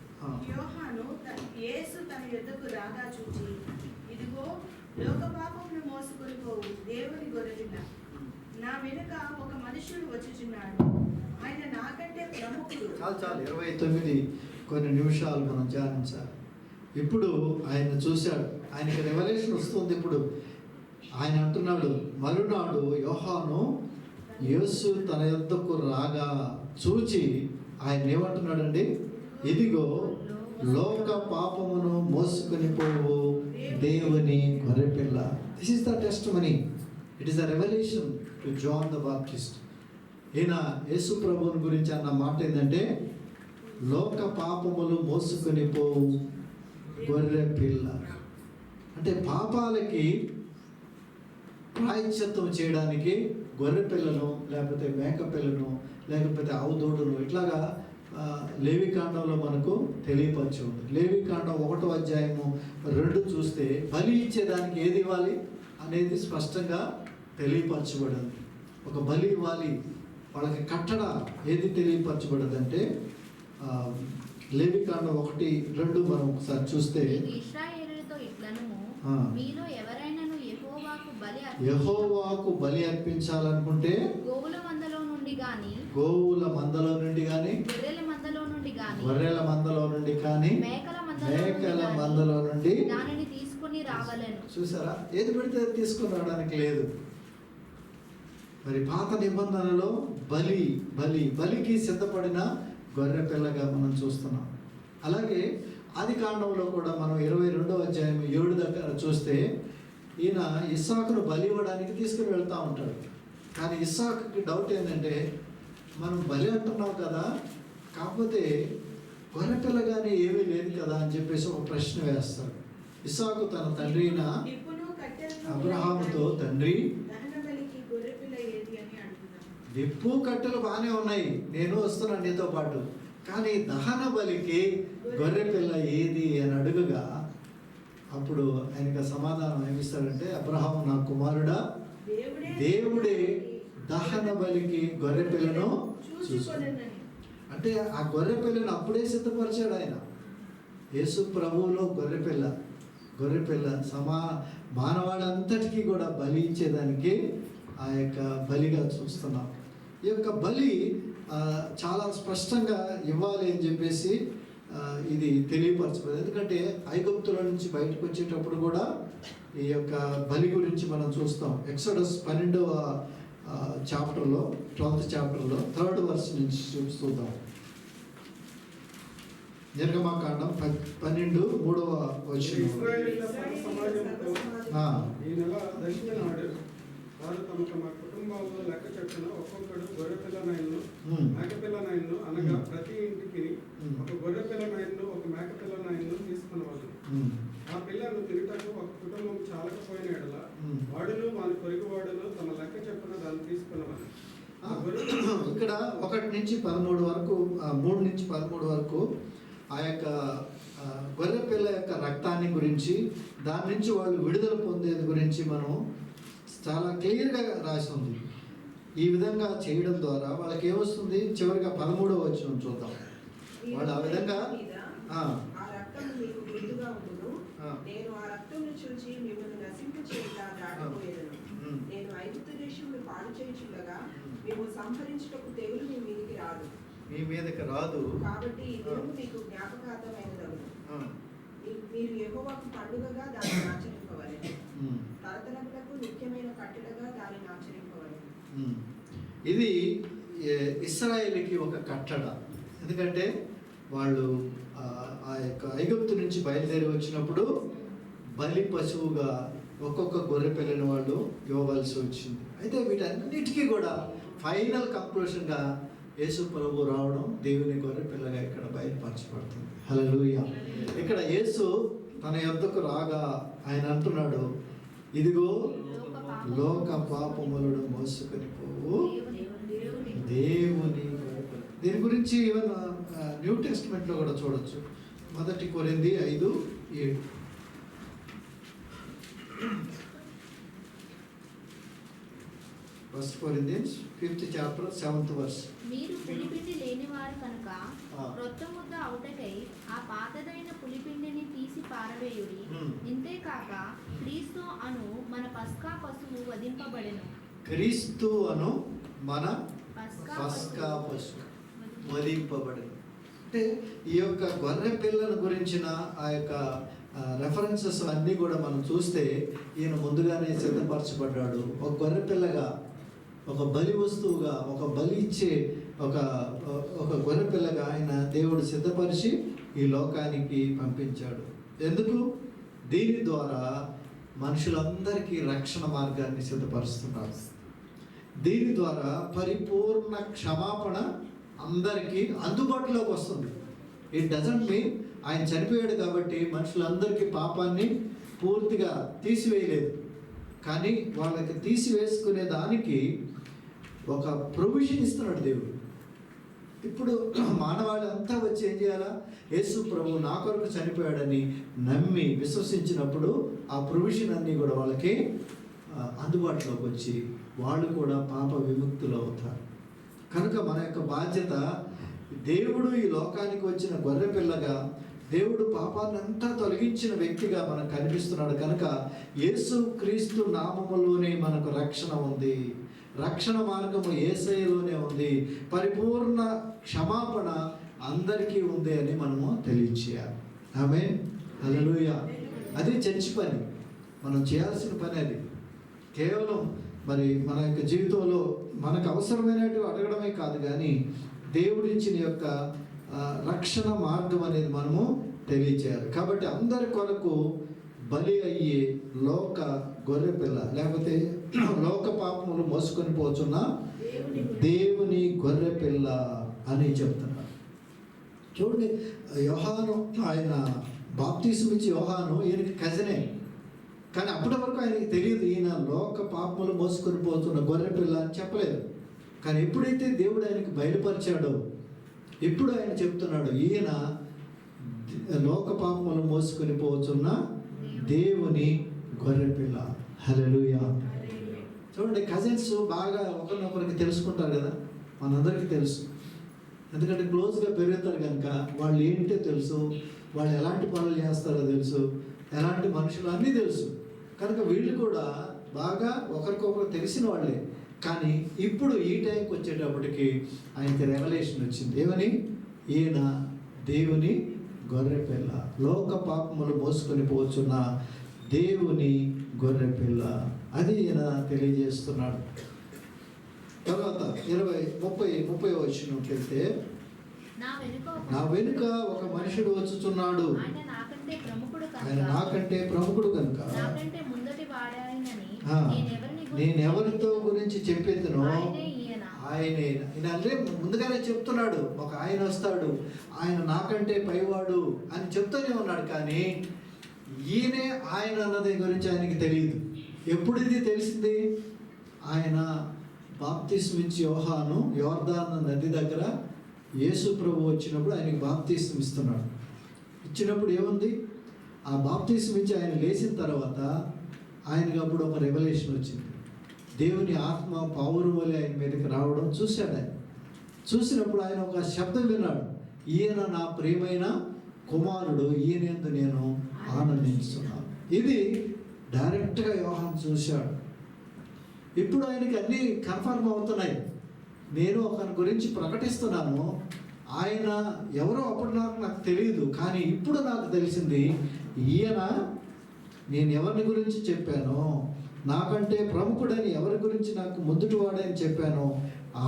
యోహాను యేసు తన యొద్దకు రాగా చూచి, ఇదిగో లోక పాపమును మోసుకొని పోవు దేవుని గొర్రెపిల్ల, నా వెనుక ఒక మనుష్యుడు వచ్చుచున్నాడు, ఆయన నాకంటే ప్రముఖుడు. చాలు 29 కొన్ని నిమిషాలు మనం ధ్యానించాలి. ఇప్పుడు ఆయన చూశాడు, ఆయనకి రెవల్యూషన్ వస్తుంది. ఇప్పుడు ఆయన అంటున్నాడు, మరునాడు యోహాను యేసు తన యొద్దకు రాగా చూచి ఆయన ఏమంటున్నాడండి, ఇదిగో లోక పాపమును మోసుకొని పోవు దేవుని గొర్రెపిల్ల. This is the testimony, it is the revelation to John the Baptist. ఈయన యేసు ప్రభువుని గురించి అన్న మాట ఏంటంటే, లోక పాపములు మోసుకొని పోవు గొర్రెపిల్ల. అంటే పాపాలకి ప్రాయశ్చిత్తం చేయడానికి గొర్రె పిల్లను, లేకపోతే మేక పిల్లను, లేకపోతే ఆవు దూడను ఇట్లాగా లేవికాండంలో మనకు తెలియపరిచి ఉంది. లేవికాండం 1వ అధ్యాయము 2 చూస్తే బలి ఇచ్చేదానికి ఏది ఇవ్వాలి అనేది స్పష్టంగా తెలియపరచబడింది. ఒక బలి ఇవ్వాలి, వాళ్ళకి కట్టడ ఏది తెలియపరచబడదు అంటే లేవికాండం 1:2 మనం ఒకసారి చూస్తే, యెహోవాకు బలి అర్పించాలనుకుంటే గోవుల మందలో నుండి గాని గొర్రెల మందలో నుండి కానీ మేకల మందలో నుండి దానిని తీసుకొని రావాలను. చూసారా, ఏది పెడితే తీసుకొని రావడానికి లేదు. మరి పాత నిబంధనలో బలికి సిద్ధపడిన గొర్రె పిల్లగా మనం చూస్తున్నాం. అలాగే ఆది కాండంలో కూడా మనం 22వ అధ్యాయం 7 దగ్గర చూస్తే ఈయన ఇస్సాకును బలి ఇవ్వడానికి తీసుకుని వెళ్తూ ఉంటాడు. కానీ ఇస్సాకుకి డౌట్ ఏంటంటే, మనం బలి అంటున్నాం కదా, కాకపోతే గొర్రెపిల్లగానే ఏమీ లేదు కదా అని చెప్పేసి ఒక ప్రశ్న వేస్తాడు. ఇస్సాకు తన తండ్రి అయిన అబ్రహాముతో, తండ్రి నిప్పు కట్టెలు బాగానే ఉన్నాయి, నేను వస్తున్నాను నీతో పాటు, కానీ దహన బలికి గొర్రెపిల్ల ఏది అని అడుగుగా అప్పుడు ఆయనకు సమాధానం ఏమిస్తాడంటే, అబ్రహాము నా కుమారుడా, దేవుడే దహన బలికి గొర్రెపిల్లను చూసుకున్నాడు. అంటే ఆ గొర్రెపిల్లను అప్పుడే సిద్ధపరిచాడు ఆయన. యేసు ప్రభువులో గొర్రెపిల్ల మానవాళ్ళంతటికీ కూడా బలి ఇచ్చేదానికి ఆ యొక్క బలిగా చూస్తున్నాం. ఈ యొక్క బలి చాలా స్పష్టంగా ఇవ్వాలి అని చెప్పేసి ఇది తెలియపరచబడింది. ఎందుకంటే ఐగుప్తుల నుంచి బయటకు వచ్చేటప్పుడు కూడా ఈ యొక్క బలి గురించి మనం చూస్తాం. ఎక్సోడస్ 12వ చాప్టర్లో 12th చాప్టర్లో 3rd verse నుంచి చూస్తాం. నిర్గమకాండం 12:3 వచనం. ఇశ్రాయేలీయుల సర్వ సమాజముతో ఈ నెల దశమి నాడు వారు తమ కుటుంబాల్లో లెక్క చొప్పున ఒక్కొక్కడు గొర్రెపిల్లనైన్ను మేకపిల్లనైన్ను అనగా ప్రతి ఇంటికి ఒక గొర్రెపిల్లనైన్ను ఒక మేకపిల్లనైన్ను తీసుకునేవాళ్ళు. ఆ పిల్లను తిరుటకు ఒక కుటుంబం చాలకపోయిన ఎడల వాడును వాని పొరుగు వాడును తమ లెక్క చొప్పున దాన్ని తీసుకునేవాళ్ళు. ఇక్కడ 1 నుంచి 13 వరకు 3 నుంచి 13 వరకు ఆ యొక్క గొర్రె పిల్ల యొక్క రక్తాన్ని గురించి, దాని నుంచి వాళ్ళు విడుదల పొందేది గురించి మనం చాలా క్లియర్గా రాసి ఉంది. ఈ విధంగా చేయడం ద్వారా వాళ్ళకి ఏమొస్తుంది? చివరిగా 13వ వచనం చూద్దాం. వాళ్ళు ఆ విధంగా ఆ రక్తము మీకు గుర్తుగా ఉండును. నేను ఆ రక్తమును చూచి మిమ్మల్ని నశింపచేయుట దాటిపోయేదను. నేను ఐగుప్తు దేశమును పాడు చేయుచుండగా మేము సంహరించుటకు తెగులు మీ మీదికి రాదు. మీ మీదకి రాదు. కాబట్టి ఈ దినము మీకు జ్ఞాపకార్థమైనదగును. మీరు యెహోవాకు పండుగగా దానిని ఆచరింపవలెను. తరతరములకు ముఖ్యమైన కట్టడగా దానిని ఆచరింపవలెను. ఇది ఇశ్రాయేలుకి ఒక కట్టడ. ఎందుకంటే వాళ్ళు ఆ యొక్క ఐగుప్తు నుంచి బయలుదేరి వచ్చినప్పుడు బలి పశువుగా ఒక్కొక్క గొర్రె పిల్లని వాళ్ళు ఇవ్వవలసి వచ్చింది. అయితే వీటన్నిటికీ కూడా ఫైనల్ కంక్లూషన్గా యేసు ప్రభు రావడం, దేవుని గొర్రె పిల్లగా ఇక్కడ బయలుపరచబడుతుంది. హల్లెలూయా. ఇక్కడ యేసు తన యొద్దకు రాగా ఆయన అంటున్నాడు, ఇదిగో లోక పాపములను మోసుకొని పోవు దేవుని గొర్రె పిల్ల. దీని గురించి ఈవెన్ న్యూ టెస్ట్మెంట్లో కూడా చూడొచ్చు. 1 కొరింథీ 5:7. 1 Corinthians 5th chapter 7th verse. మీరు పులిపిండి లేనివారు కనుక క్రొత్త ముద్ద అవుటకై ఆ పాతదైన పులిపిండిని తీసి పారవేయుడి. ఇంతేకాక క్రీస్తు అను మన పస్కా పశువు వధింపబడెను. క్రీస్తు అను మన పస్కా పశువు వధింపబడెను. అంటే ఈ యొక్క గొర్రె పిల్లను గురించిన ఆ యొక్క రెఫరెన్సెస్ అన్నీ కూడా మనం చూస్తే ఈయన ముందుగానే సిద్ధపరచబడ్డాడు. ఒక గొర్రె పిల్లగా, ఒక బలి వస్తువుగా, ఒక బలి ఇచ్చే ఒక గొర్రె పిల్లగా ఆయన దేవుడు సిద్ధపరిచి ఈ లోకానికి పంపించాడు. ఎందుకు? దీని ద్వారా మనుషులందరికీ రక్షణ మార్గాన్ని సిద్ధపరుస్తున్నాడు. దీని ద్వారా పరిపూర్ణ క్షమాపణ అందరికీ అందుబాటులోకి వస్తుంది. ఇట్ డజంట్ మీన్ ఆయన చనిపోయాడు కాబట్టి మనుషులందరికీ పాపాన్ని పూర్తిగా తీసివేయలేదు, కానీ వాళ్ళకి తీసివేసుకునే దానికి ఒక ప్రొవిజన్ ఇస్తున్నాడు దేవుడు. ఇప్పుడు మానవాళి అంతా వచ్చి ఏం చేయాలా? యేసు ప్రభు నా కొరకు చనిపోయాడని నమ్మి విశ్వసించినప్పుడు ఆ ప్రొవిజన్ అన్నీ కూడా వాళ్ళకి అందుబాటులోకి వచ్చి వాళ్ళు కూడా పాప విముక్తులు అవుతారు. కనుక మన యొక్క బాధ్యత, దేవుడు ఈ లోకానికి వచ్చిన గొర్రె పిల్లగా, దేవుడు పాపాన్ని అంతా తొలగించిన వ్యక్తిగా మనకు కనిపిస్తున్నాడు. కనుక యేసు క్రీస్తు నామములోనే మనకు రక్షణ ఉంది. రక్షణ మార్గము యేసయ్యలోనే ఉంది. పరిపూర్ణ క్షమాపణ అందరికీ ఉంది అని మనము తెలియచేయాలి. ఆమేన్. హల్లెలూయా. అది చర్చి పని, మనం చేయాల్సిన పని. అది కేవలం మరి మన యొక్క జీవితంలో మనకు అవసరమైనవి అడగడమే కాదు, కానీ దేవుడిచ్చిన యొక్క రక్షణ మార్గం అనేది మనము తెలియచేయాలి. కాబట్టి అందరి కొరకు బలి అయ్యే లోక గొర్రె పిల్ల, లేకపోతే లోక పాపములు మోసుకొని పోతున్న దేవుని గొర్రె పిల్ల అని చెప్తున్నారు. చూడండి, యోహాను, ఆయన బాప్తిసం ఇచ్చి యోహాను ఈయనకి కజినే, కానీ అప్పటి వరకు ఆయనకి తెలియదు ఈయన లోక పాపములు మోసుకొని పోతున్న గొర్రె పిల్ల అని చెప్పలేదు. కానీ ఎప్పుడైతే దేవుడు ఆయనకి బయలుపరిచాడో ఇప్పుడు ఆయన చెప్తున్నాడు, ఈయన లోక పాపములు మోసుకొని పోతున్న దేవుని గొర్రె పిల్ల. హల్లెలూయా. చూడండి, కజిన్స్ బాగా ఒకరినొకరికి తెలుసుకుంటారు కదా, మనందరికీ తెలుసు. ఎందుకంటే క్లోజ్గా పెరుగుతారు కనుక వాళ్ళు ఏంటో తెలుసు, వాళ్ళు ఎలాంటి పనులు చేస్తారో తెలుసు, ఎలాంటి మనుషులు అన్నీ తెలుసు. కనుక వీళ్ళు కూడా బాగా ఒకరికొకరు తెలిసిన వాళ్ళే. కానీ ఇప్పుడు ఈ టైంకి వచ్చేటప్పటికి ఆయనకి రెవల్యూషన్ వచ్చింది. ఏమని? ఈయన దేవుని గొర్రెపిల్ల, లోక పాపములు మోసుకొని పోచున్న దేవుని గొర్రెపిల్ల. అది ఈయన తెలియజేస్తున్నాడు. తర్వాత 30 వచనంకి వెళ్తే, నా వెనుక ఒక మనుషుడు వచ్చుచున్నాడు, ఆయన నాకంటే ప్రముఖుడు కనుక నేనెవరితో గురించి చెప్పేదనో ఆయనే. ఈయన అంటే ముందుగానే చెప్తున్నాడు, ఒక ఆయన వస్తాడు, ఆయన నాకంటే పైవాడు అని చెప్తూనే ఉన్నాడు. కానీ ఈయనే ఆయన అన్నది గురించి ఆయనకి తెలియదు. ఎప్పుడు ఇది తెలిసింది? ఆయన బాప్తిస్మం ఇచ్చి యోహాను యోర్దాను నది దగ్గర యేసు ప్రభు వచ్చినప్పుడు ఆయనకి బాప్తిస్మం ఇస్తున్నాడు. ఇచ్చినప్పుడు ఏముంది? ఆ బాప్తిస్మం ఇచ్చి ఆయన లేచిన తర్వాత ఆయనకి అప్పుడు ఒక రెవల్యూషన్ వచ్చింది. దేవుని ఆత్మ పావురు వలె ఆయన మీదకి రావడం చూశాడు. ఆయన చూసినప్పుడు ఆయన ఒక శబ్దం విన్నాడు, ఈయన నా ప్రియమైన కుమారుడు, ఈయనందు నేను ఆనందించున్నాను. ఇది డైరెక్ట్గా యోహాను చూశాడు. ఇప్పుడు ఆయనకి అన్నీ కన్ఫర్మ్ అవుతున్నాయి. నేను ఒకరి గురించి ప్రకటిస్తున్నాను, ఆయన ఎవరో అప్పుడు నాకు తెలియదు, కానీ ఇప్పుడు నాకు తెలిసింది ఈయన, నేను ఎవరిని గురించి చెప్పానో, నాకంటే ప్రముఖుడని ఎవరి గురించి నాకు ముందుటి వాడని చెప్పానో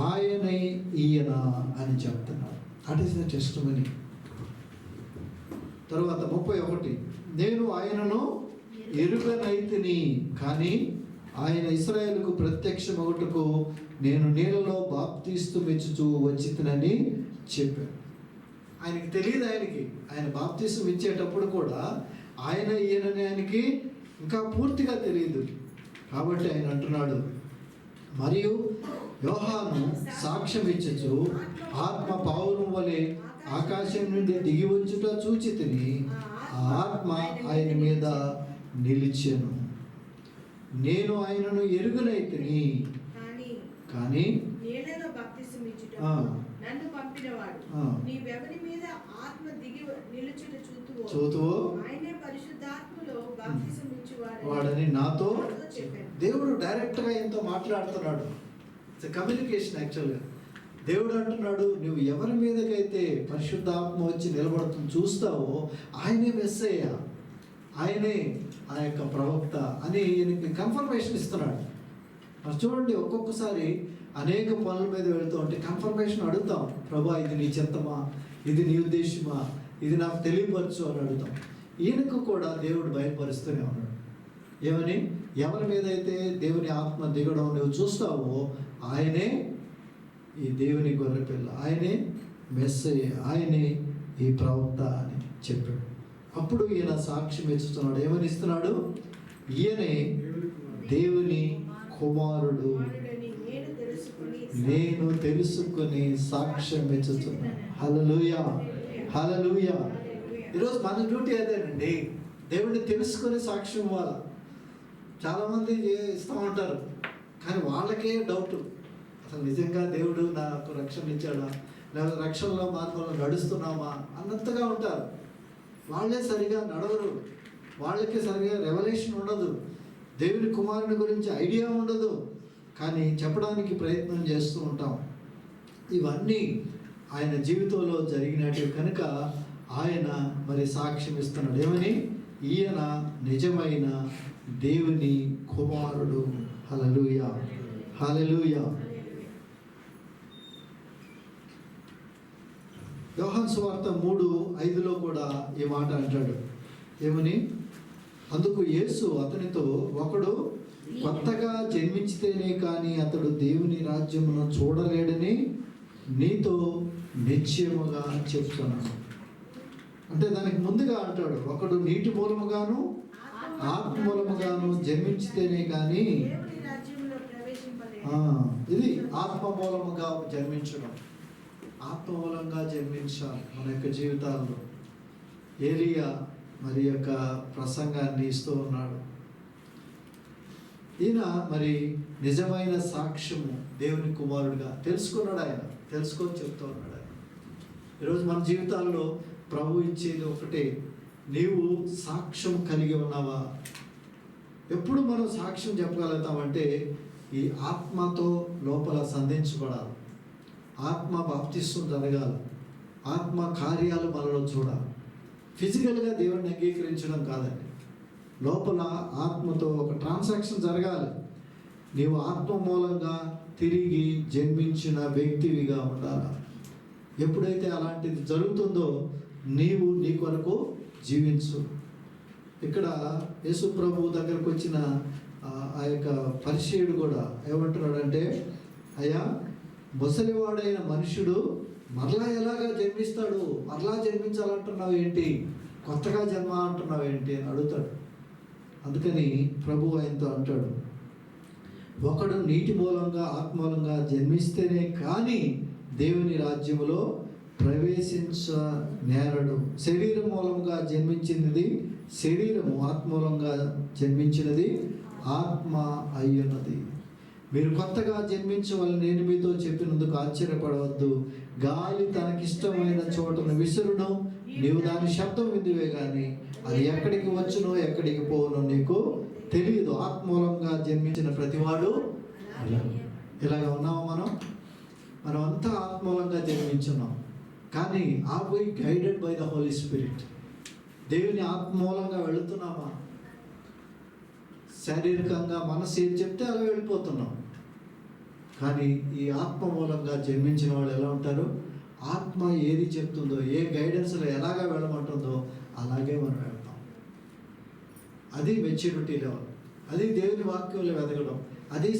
ఆయనే ఈయన అని చెప్తున్నాడు. That is the testimony. తర్వాత 31, నేను ఆయనను ఎరుగనైతిని, కానీ ఆయన ఇశ్రాయేలుకు ప్రత్యక్షమగుటకు నేను నీళ్ళలో బాప్తిస్మం ఇచ్చుచూ వచ్చితినని చెప్పాను. ఆయనకి తెలియదు. ఆయన బాప్తిస్మం ఇచ్చేటప్పుడు కూడా ఆయన ఈయనని ఆయనకి ఇంకా పూర్తిగా తెలియదు. కాబట్టి ఆయన అంటున్నాడు, మరియు యోహాను సాక్ష్యం ఇచ్చుచు ఆత్మ పావురం వలె ఆకాశం నుండి దిగి వచ్చుట చూచితిని, ఆ ఆత్మ ఆయన మీద నిలిచెను. నేను ఆయనను ఎరుగునైతిని, కానీ నీళ్లలో బాప్తిస్మం ఇచ్చుట నన్ను పంపినవాడు నీవెవరి మీద ఆత్మ దిగి నిలుచుట చూతువో ఆయనే పరిశుద్ధాత్మలో బాప్తిస్మం ఇచ్చువాడని నాతో చెప్పాను. దేవుడు డైరెక్ట్గా ఎంతో మాట్లాడుతున్నాడు. It's communication. యాక్చువల్గా దేవుడు అంటున్నాడు, నువ్వు ఎవరి మీదకైతే పరిశుద్ధాత్మ వచ్చి నిలబడుతుంది చూస్తావో ఆయనే మెస్సయ్య, ఆయనే ఆ యొక్క ప్రవక్త అని ఈయనకి కన్ఫర్మేషన్ ఇస్తున్నాడు. మరి చూడండి, ఒక్కొక్కసారి అనేక పనుల మీద వెళుతూ ఉంటే కన్ఫర్మేషన్ అడుగుతాం, ప్రభా ఇది నీ చిత్తమా, ఇది నీ ఉద్దేశమా, ఇది నాకు తెలియపరచు అని అడుగుతాం. ఈయనకు కూడా దేవుడు బయలుపరుస్తూనే ఉన్నాడు. ఏమని? ఎవరి మీద అయితే దేవుని ఆత్మ దిగడం నువ్వు చూస్తావో ఆయనే ఈ దేవుని గొర్రెపిల్ల, ఆయనే మెస్సయ్య, ఆయనే ఈ ప్రవక్త అని చెప్పాడు. అప్పుడు ఈయన సాక్ష్యం ఇస్తున్నాడు. ఏమని ఇస్తున్నాడు? ఈయనే దేవుని కుమారుడు, నేను తెలుసుకుని సాక్ష్యం ఇస్తున్నాను. హల్లెలూయా, హల్లెలూయా. ఈరోజు మన డ్యూటీ అదేనండి, దేవుడిని తెలుసుకొని సాక్ష్యం ఇవ్వాలి. చాలామంది ఇస్తూ ఉంటారు, కానీ వాళ్ళకే డౌట్, అసలు నిజంగా దేవుడు నాకు రక్షణ ఇచ్చాడా, లేదా రక్షణలో మార్గంలో నడుస్తున్నామా అన్నట్టుగా ఉంటారు. వాళ్ళే సరిగా నడవరు, వాళ్ళకి సరిగా రెవల్యూషన్ ఉండదు, దేవుని కుమారుని గురించి ఐడియా ఉండదు, కానీ చెప్పడానికి ప్రయత్నం చేస్తూ ఉంటాం. ఇవన్నీ ఆయన జీవితంలో జరిగినట్టు కనుక ఆయన మరి సాక్ష్యం ఇస్తున్నాడు. ఏమని? ఈయన నిజమైన దేవుని కుమారుడు. హల్లెలూయా, హల్లెలూయా. యోహాను సువార్త 3:5 కూడా ఈ మాట అంటాడు. ఏమని? అందుకు యేసు అతనితో, ఒకడు కొత్తగా జన్మించితేనే కానీ అతడు దేవుని రాజ్యమును చూడలేడని నీతో నిశ్చయముగా చెప్తున్నాను. అంటే దానికి ముందుగా అంటాడు, ఒకడు నీటి మూలముగాను ఆత్మ మూలముగాను జన్మించితేనే కానీ, ఇది ఆత్మ మూలముగా జన్మించడం, ఆత్మ మూలంగా జన్మించాలి మన యొక్క జీవితాల్లో. ఏలియా మరి యొక్క ప్రసంగాన్ని ఇస్తూ ఉన్నాడు. ఈయన మరి నిజమైన సాక్ష్యము దేవుని కుమారుడిగా తెలుసుకున్నాడు. ఆయన తెలుసుకొని చెప్తూ ఉన్నాడు. ఆయన ఈరోజు మన జీవితాల్లో ప్రభు ఇచ్చేది ఒకటే, నీవు సాక్ష్యం కలిగి ఉన్నావా? ఎప్పుడు మనం సాక్ష్యం చెప్పగలుగుతామంటే ఈ ఆత్మతో లోపల సంధించబడాలి, ఆత్మ బాప్తిస్మం జరగాలి, ఆత్మ కార్యాలు మనలో చూడాలి. ఫిజికల్గా దేవుడిని అంగీకరించడం కాదండి. లోపల ఆత్మతో ఒక ట్రాన్సాక్షన్ జరగాలి. నీవు ఆత్మ మూలంగా తిరిగి జన్మించిన వ్యక్తివిగా ఉండాలి. ఎప్పుడైతే అలాంటిది జరుగుతుందో నీవు నీ కొరకు జీవించు. ఇక్కడ యేసు ప్రభు దగ్గరకు వచ్చిన ఆ యొక్క పరిచయుడు కూడా ఏమంటున్నాడంటే, అయ్యా, ముసలివాడైన మనుషుడు మరలా ఎలాగా జన్మిస్తాడు, మరలా జన్మించాలంటున్నావు ఏంటి, కొత్తగా జన్మ అంటున్నావు ఏంటి అని అడుగుతాడు. అందుకని ప్రభు ఆయనతో అంటాడు, ఒకడు నీటి మూలంగా ఆత్మూలంగా జన్మిస్తేనే కానీ దేవుని రాజ్యములో ప్రవేశించ నేరడు. శరీరం మూలంగా జన్మించినది శరీరము, ఆత్మూలంగా జన్మించినది ఆత్మ అయ్యున్నది. మీరు కొత్తగా జన్మించవాలని నేను మీతో చెప్పినందుకు ఆశ్చర్యపడవద్దు. గాలి తనకిష్టమైన చోటను విసురును, నీవు దాని శబ్దం విందువే కానీ అది ఎక్కడికి వచ్చునో ఎక్కడికి పోవునో నీకు తెలియదు. ఆత్మూలంగా జన్మించిన ప్రతివాడు ఇలాగ ఉన్నాము. మనం అంతా ఆత్మూలంగా జన్మించున్నాం. కానీ are we guided by the Holy Spirit? దేవుని ఆత్మూలంగా వెళుతున్నామా? శారీరకంగా మనసు ఏది చెప్తే అలా వెళ్ళిపోతున్నాం. కానీ ఈ ఆత్మ మూలంగా జన్మించిన వాళ్ళు ఎలా ఉంటారు? ఆత్మ ఏది చెప్తుందో, ఏ గైడెన్స్లో ఎలాగా వెళ్ళమంటుందో అలాగే మనం వెళ్తాం. అది మెచ్యూరిటీ లెవెల్, అది దేవుని వాక్యంలో వెతకడం, అది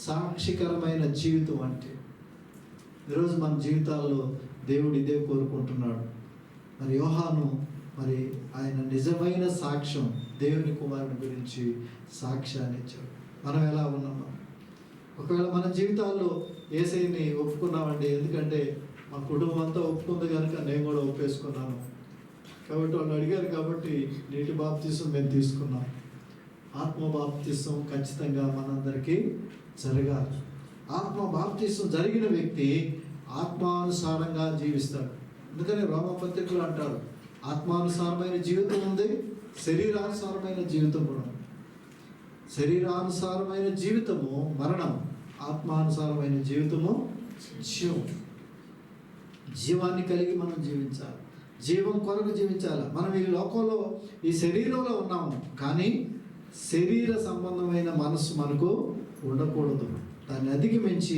సాక్షికరమైన జీవితం. అంటే ఈరోజు మన జీవితాల్లో దేవుడు ఇదే కోరుకుంటున్నాడు. మరి యోహాను మరి ఆయన నిజమైన సాక్ష్యం, దేవుని కుమారుని గురించి సాక్ష్యాన్ని ఇచ్చాడు. మనం ఎలా ఉన్నామా? ఒకవేళ మన జీవితాల్లో యేసయ్యని ఒప్పుకున్నామండి, ఎందుకంటే మా కుటుంబం అంతా ఒప్పుకుంది కనుక నేను కూడా ఒప్పేసుకున్నాను, కాబట్టి వాళ్ళు అడిగారు కాబట్టి నీటి బాప్తిసం మేము తీసుకున్నాం. ఆత్మ బాప్తిసం ఖచ్చితంగా మనందరికీ జరగాలి. ఆత్మ బాప్తిసం జరిగిన వ్యక్తి ఆత్మానుసారంగా జీవిస్తాడు. అందుకని రోమపత్రికలు అంటారు, ఆత్మానుసారమైన జీవితం ఉంది, శరీరానుసారమైన జీవితం కూడా ఉంది. శరీరానుసారమైన జీవితము మరణం, ఆత్మానుసారమైన జీవితము జీవం. జీవాన్ని కలిగి మనం జీవించాలి, జీవం కొరకు జీవించాలి. మనం ఈ లోకంలో ఈ శరీరంలో ఉన్నాము, కానీ శరీర సంబంధమైన మనసు మనకు ఉండకూడదు. దాన్ని అధిగమించి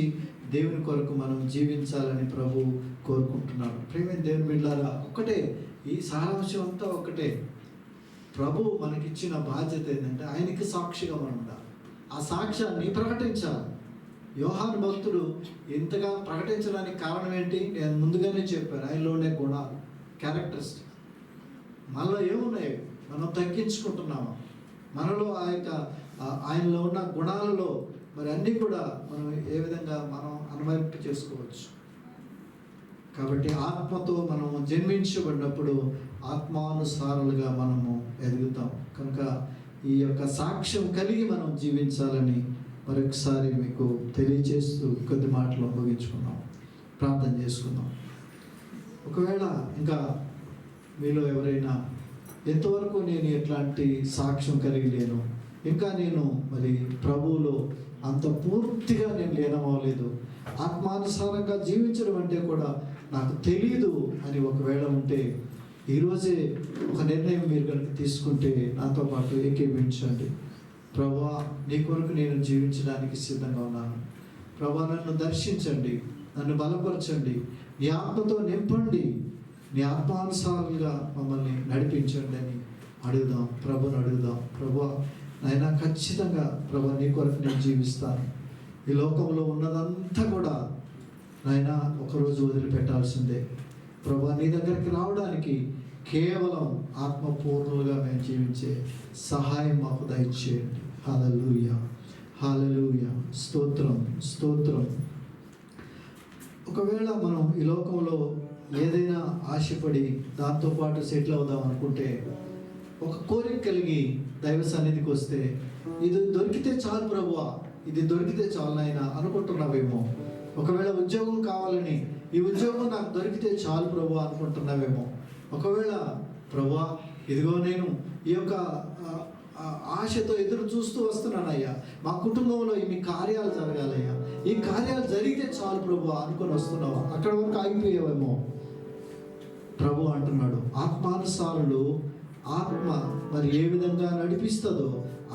దేవుని కొరకు మనం జీవించాలని ప్రభు కోరుకుంటున్నాడు. ప్రేమ దేవుని బిడ్డలారా, ఒక్కటే ఈ సారాంశం అంతా ఒక్కటే. ప్రభు మనకిచ్చిన బాధ్యత ఏంటంటే ఆయనకి సాక్షిగా మనం ఉండాలి, ఆ సాక్ష్యాన్ని ప్రకటించాలి. యోహాను భక్తుడు ఇంతగా ప్రకటించడానికి కారణం ఏంటి? నేను ముందుగానే చెప్పాను, ఆయనలో ఉండే గుణాలు, క్యారెక్టరిస్టిక్. మనలో ఏమున్నాయి? మనం తగ్గించుకుంటున్నాము. మనలో ఆయనలో ఉన్న గుణాలలో మరి అన్నీ కూడా మనం ఏ విధంగా మనం అనుభవింప చేసుకోవచ్చు. కాబట్టి ఆత్మతో మనము జన్మించబడినప్పుడు ఆత్మానుసారులుగా మనము ఎదుగుతాం. కనుక ఈ యొక్క సాక్ష్యం కలిగి మనం జీవించాలని మరొకసారి మీకు తెలియజేస్తూ కొద్ది మాటలు ముగించుకున్నాం. ప్రార్థన చేసుకుందాం. ఒకవేళ ఇంకా మీలో ఎవరైనా ఎంతవరకు నేను ఎట్లాంటి సాక్ష్యం కలిగి లేను, ఇంకా నేను మరి ప్రభువులో అంత పూర్తిగా నేను లీనమవ్వలేదు, ఆత్మానుసారంగా జీవించడం అంటే కూడా నాకు తెలీదు అని ఒకవేళ ఉంటే, ఈరోజే ఒక నిర్ణయం మీరు కనుక తీసుకుంటే నాతో పాటు ఏకీభవించండి. ప్రభువా, నీ కొరకు నేను జీవించడానికి సిద్ధంగా ఉన్నాను. ప్రభువా, నన్ను దర్శించండి, నన్ను బలపరచండి, నీ ఆత్మతో నింపండి, నీ ఆత్మానుసారంగా మమ్మల్ని నడిపించండి అని అడుగుదాం. ప్రభుని అడుగుదాం. ప్రభువా, నాయనా, ఖచ్చితంగా ప్రభు నీ కొరకు నేను జీవిస్తాను. ఈ లోకంలో ఉన్నదంతా కూడా నాయనా ఒకరోజు వదిలిపెట్టాల్సిందే. ప్రభు నీ దగ్గరికి రావడానికి కేవలం ఆత్మపూర్ణులుగా మేము జీవించే సహాయం మాకు దయచేయండి. హల్లెలూయా, హల్లెలూయా. స్తోత్రం, స్తోత్రం. ఒకవేళ మనం ఈ లోకంలో ఏదైనా ఆశపడి దాంతోపాటు సెటిల్ అవుదాం అనుకుంటే, ఒక కోరిక కలిగి దైవ సన్నిధికి వస్తే, ఇది దొరికితే చాలు ప్రభువా, ఇది దొరికితే చాలు నాయనా అనుకుంటున్నావేమో. ఒకవేళ ఉద్యోగం కావాలని, ఈ ఉద్యోగం నాకు దొరికితే చాలు ప్రభువా అనుకుంటున్నావేమో. ఒకవేళ ప్రభువా, ఇదిగో నేను ఈ యొక్క ఆశతో ఎదురు చూస్తూ వస్తున్నానయ్యా, మా కుటుంబంలో ఇన్ని కార్యాలు జరగాలయ్యా, ఈ కార్యాలు జరిగితే చాలు ప్రభువా అనుకొని వస్తున్నావా? అక్కడ వరకు ఆగిపోయావేమో. ప్రభు అంటున్నాడు, ఆత్మానుసారులు ఆత్మ మరి ఏ విధంగా నడిపిస్తుందో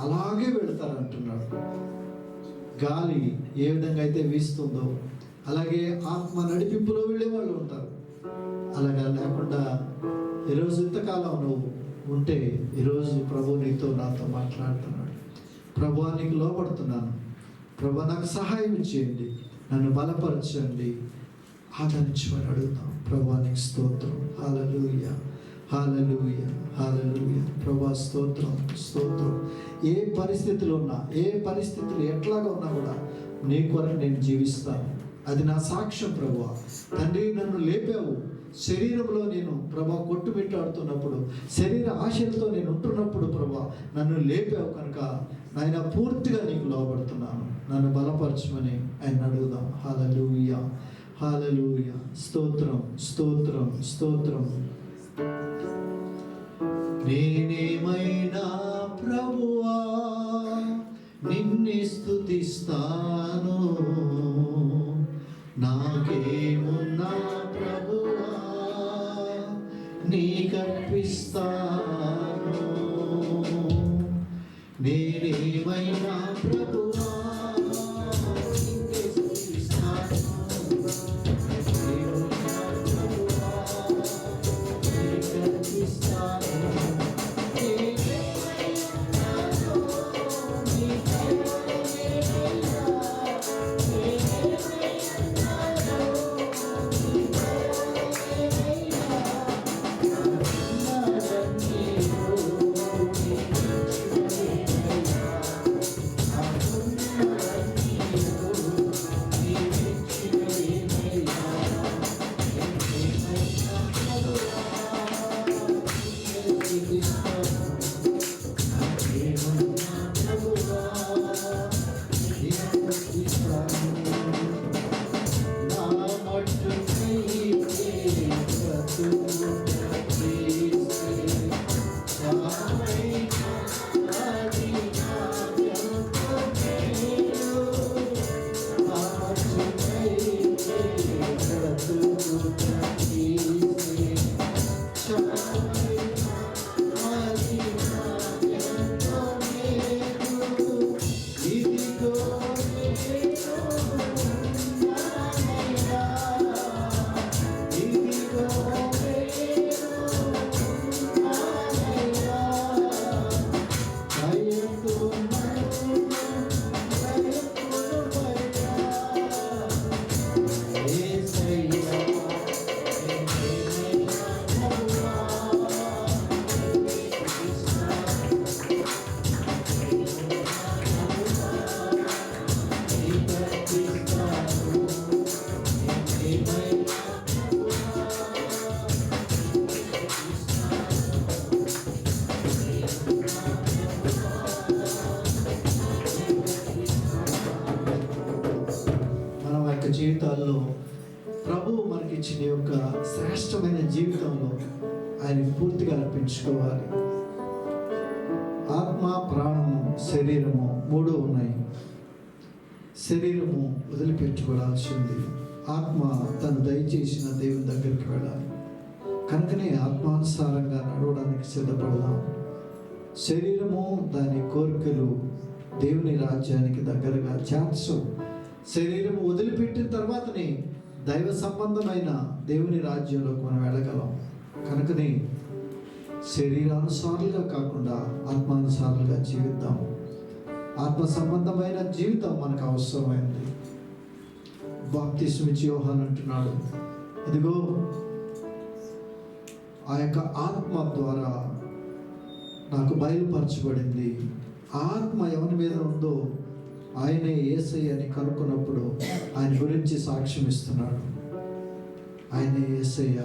అలాగే వెళతారు అంటున్నాడు. గాలి ఏ విధంగా అయితే వీస్తుందో అలాగే ఆత్మ నడిపింపులో వెళ్ళే వాళ్ళు ఉంటారు. అలాగా లేకుండా ఈరోజు ఇంతకాలం నువ్వు ఉంటే ఈరోజు ప్రభు నీతో నాతో మాట్లాడుతున్నాడు. ప్రభు నీకు లోపడుతున్నాను, ప్రభు నాకు సహాయం చేయండి, నన్ను బలపరచండి, ఆదరించమని అడుగుతాం. ప్రభు నీకు స్తోత్రం. హల్లెలూయా, హల్లెలూయా, హల్లెలూయా. ప్రభు స్తోత్రం, స్తోత్రం. ఏ పరిస్థితులు ఉన్నా, ఏ పరిస్థితులు ఎట్లాగా ఉన్నా కూడా నీ కొరకు నేను జీవిస్తాను. అది నా సాక్ష్యం. ప్రభు తండ్రి, నన్ను లేపావు. శరీరంలో నేను ప్రభా కొట్టుమిట్టాడుతున్నప్పుడు, శరీర ఆశలతో నేను ఉంటున్నప్పుడు ప్రభా నన్ను లేపావు కనుక నాయన పూర్తిగా నీకు లోబడుతున్నాను, నన్ను బలపరచమని ఆయన అడుగుదాం. హల్లెలూయా, హల్లెలూయా. స్తోత్రం, స్తోత్రం, స్తోత్రం. నేనేమైనా ప్రభువా నిన్నే స్తుతిస్తాను, నాకేమున్నా ప్రభువా నీకర్పిస్తాను. నేనేమైనా ప్రభువా నిన్నే స్తుతిస్తాను, నాకేమున్నా ప్రభువా నీకర్పిస్తాను. జీవితాల్లో ప్రభువు మనకిచ్చిన యొక్క శ్రేష్టమైన జీవితంలో ఆయనకు పూర్తిగా అర్పించుకోవాలి. ఆత్మ, ప్రాణము, శరీరము మూడు ఉన్నాయి. శరీరము వదిలిపెట్టుకోవాల్సింది, ఆత్మ తను దయచేసిన దేవుని దగ్గరికి వెళ్ళాలి. కనుకనే ఆత్మానుసారంగా నడవడానికి సిద్ధపడదాం. శరీరము దాని కోరికలు దేవుని రాజ్యానికి దగ్గరగా చేర్చవు. శరీరము వదిలిపెట్టిన తర్వాతనే దైవ సంబంధమైన దేవుని రాజ్యంలోకి మనం వెళ్ళగలం. కనుకనే శరీరానుసారులుగా కాకుండా ఆత్మానుసారులుగా జీవిద్దాం. ఆత్మ సంబంధమైన జీవితం మనకు అవసరమైంది. బాప్తిస్మిచ్చి యోహాను అంటున్నాడు, ఇదిగో ఆ యొక్క ఆత్మ ద్వారా నాకు బయలుపరచబడింది. ఆత్మ ఎవరి మీద ఉందో ఆయనే యేసయ్య అని కనుక్కున్నప్పుడు ఆయన గురించి సాక్ష్యం ఇస్తున్నాడు. ఆయనే యేసయ్య,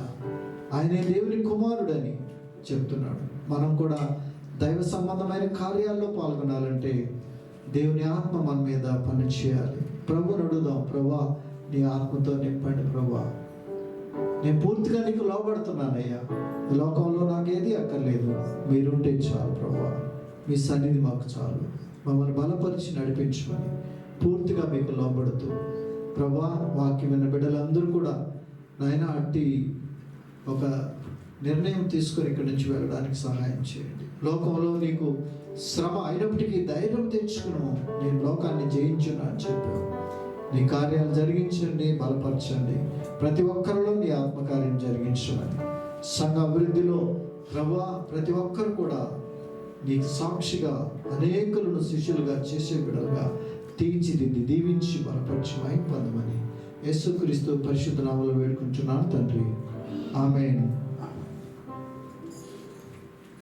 ఆయనే దేవుని కుమారుడని చెప్తున్నాడు. మనం కూడా దైవ సంబంధమైన కార్యాల్లో పాల్గొనాలంటే దేవుని ఆత్మ మన మీద పని చేయాలి. ప్రభుని అడుగుదాం, ప్రభా నీ ఆత్మతో నింపండి ప్రభా, నేను పూర్తిగా నీకు లోబడుతున్నానయ్యా, ఈ లోకంలో నాకు ఏది అక్కర్లేదు, మీరుంటే చాలు ప్రభా, మీ సన్నిధి మాకు చాలు, మమ్మల్ని బలపరిచి నడిపించమని పూర్తిగా మీకు లోబడుతూ ప్రభా వాక్యమైన బిడ్డలందరూ కూడా నాయన అట్టి ఒక నిర్ణయం తీసుకొని ఇక్కడి నుంచి వెళ్ళడానికి సహాయం చేయండి. లోకంలో నీకు శ్రమ అయినప్పటికీ ధైర్యం తెచ్చుకును, నేను లోకాన్ని జయించున్నా అని చెప్పావు. నీ కార్యాలు జరిగించండి, బలపరచండి. ప్రతి ఒక్కరిలో నీ ఆత్మకార్యం జరిగించమని, సంఘ అభివృద్ధిలో ప్రభువా ప్రతి ఒక్కరు కూడా నీకు సాక్షిగా అనేకులను శిష్యులుగా చేసే బిడ్డలుగా తీర్చిదిద్ది దీవించి బలపరిచి మహిమ పొందమని యేసుక్రీస్తు పరిశుద్ధ నామములో వేడుకుంటున్నాను తండ్రి. ఆమేన్.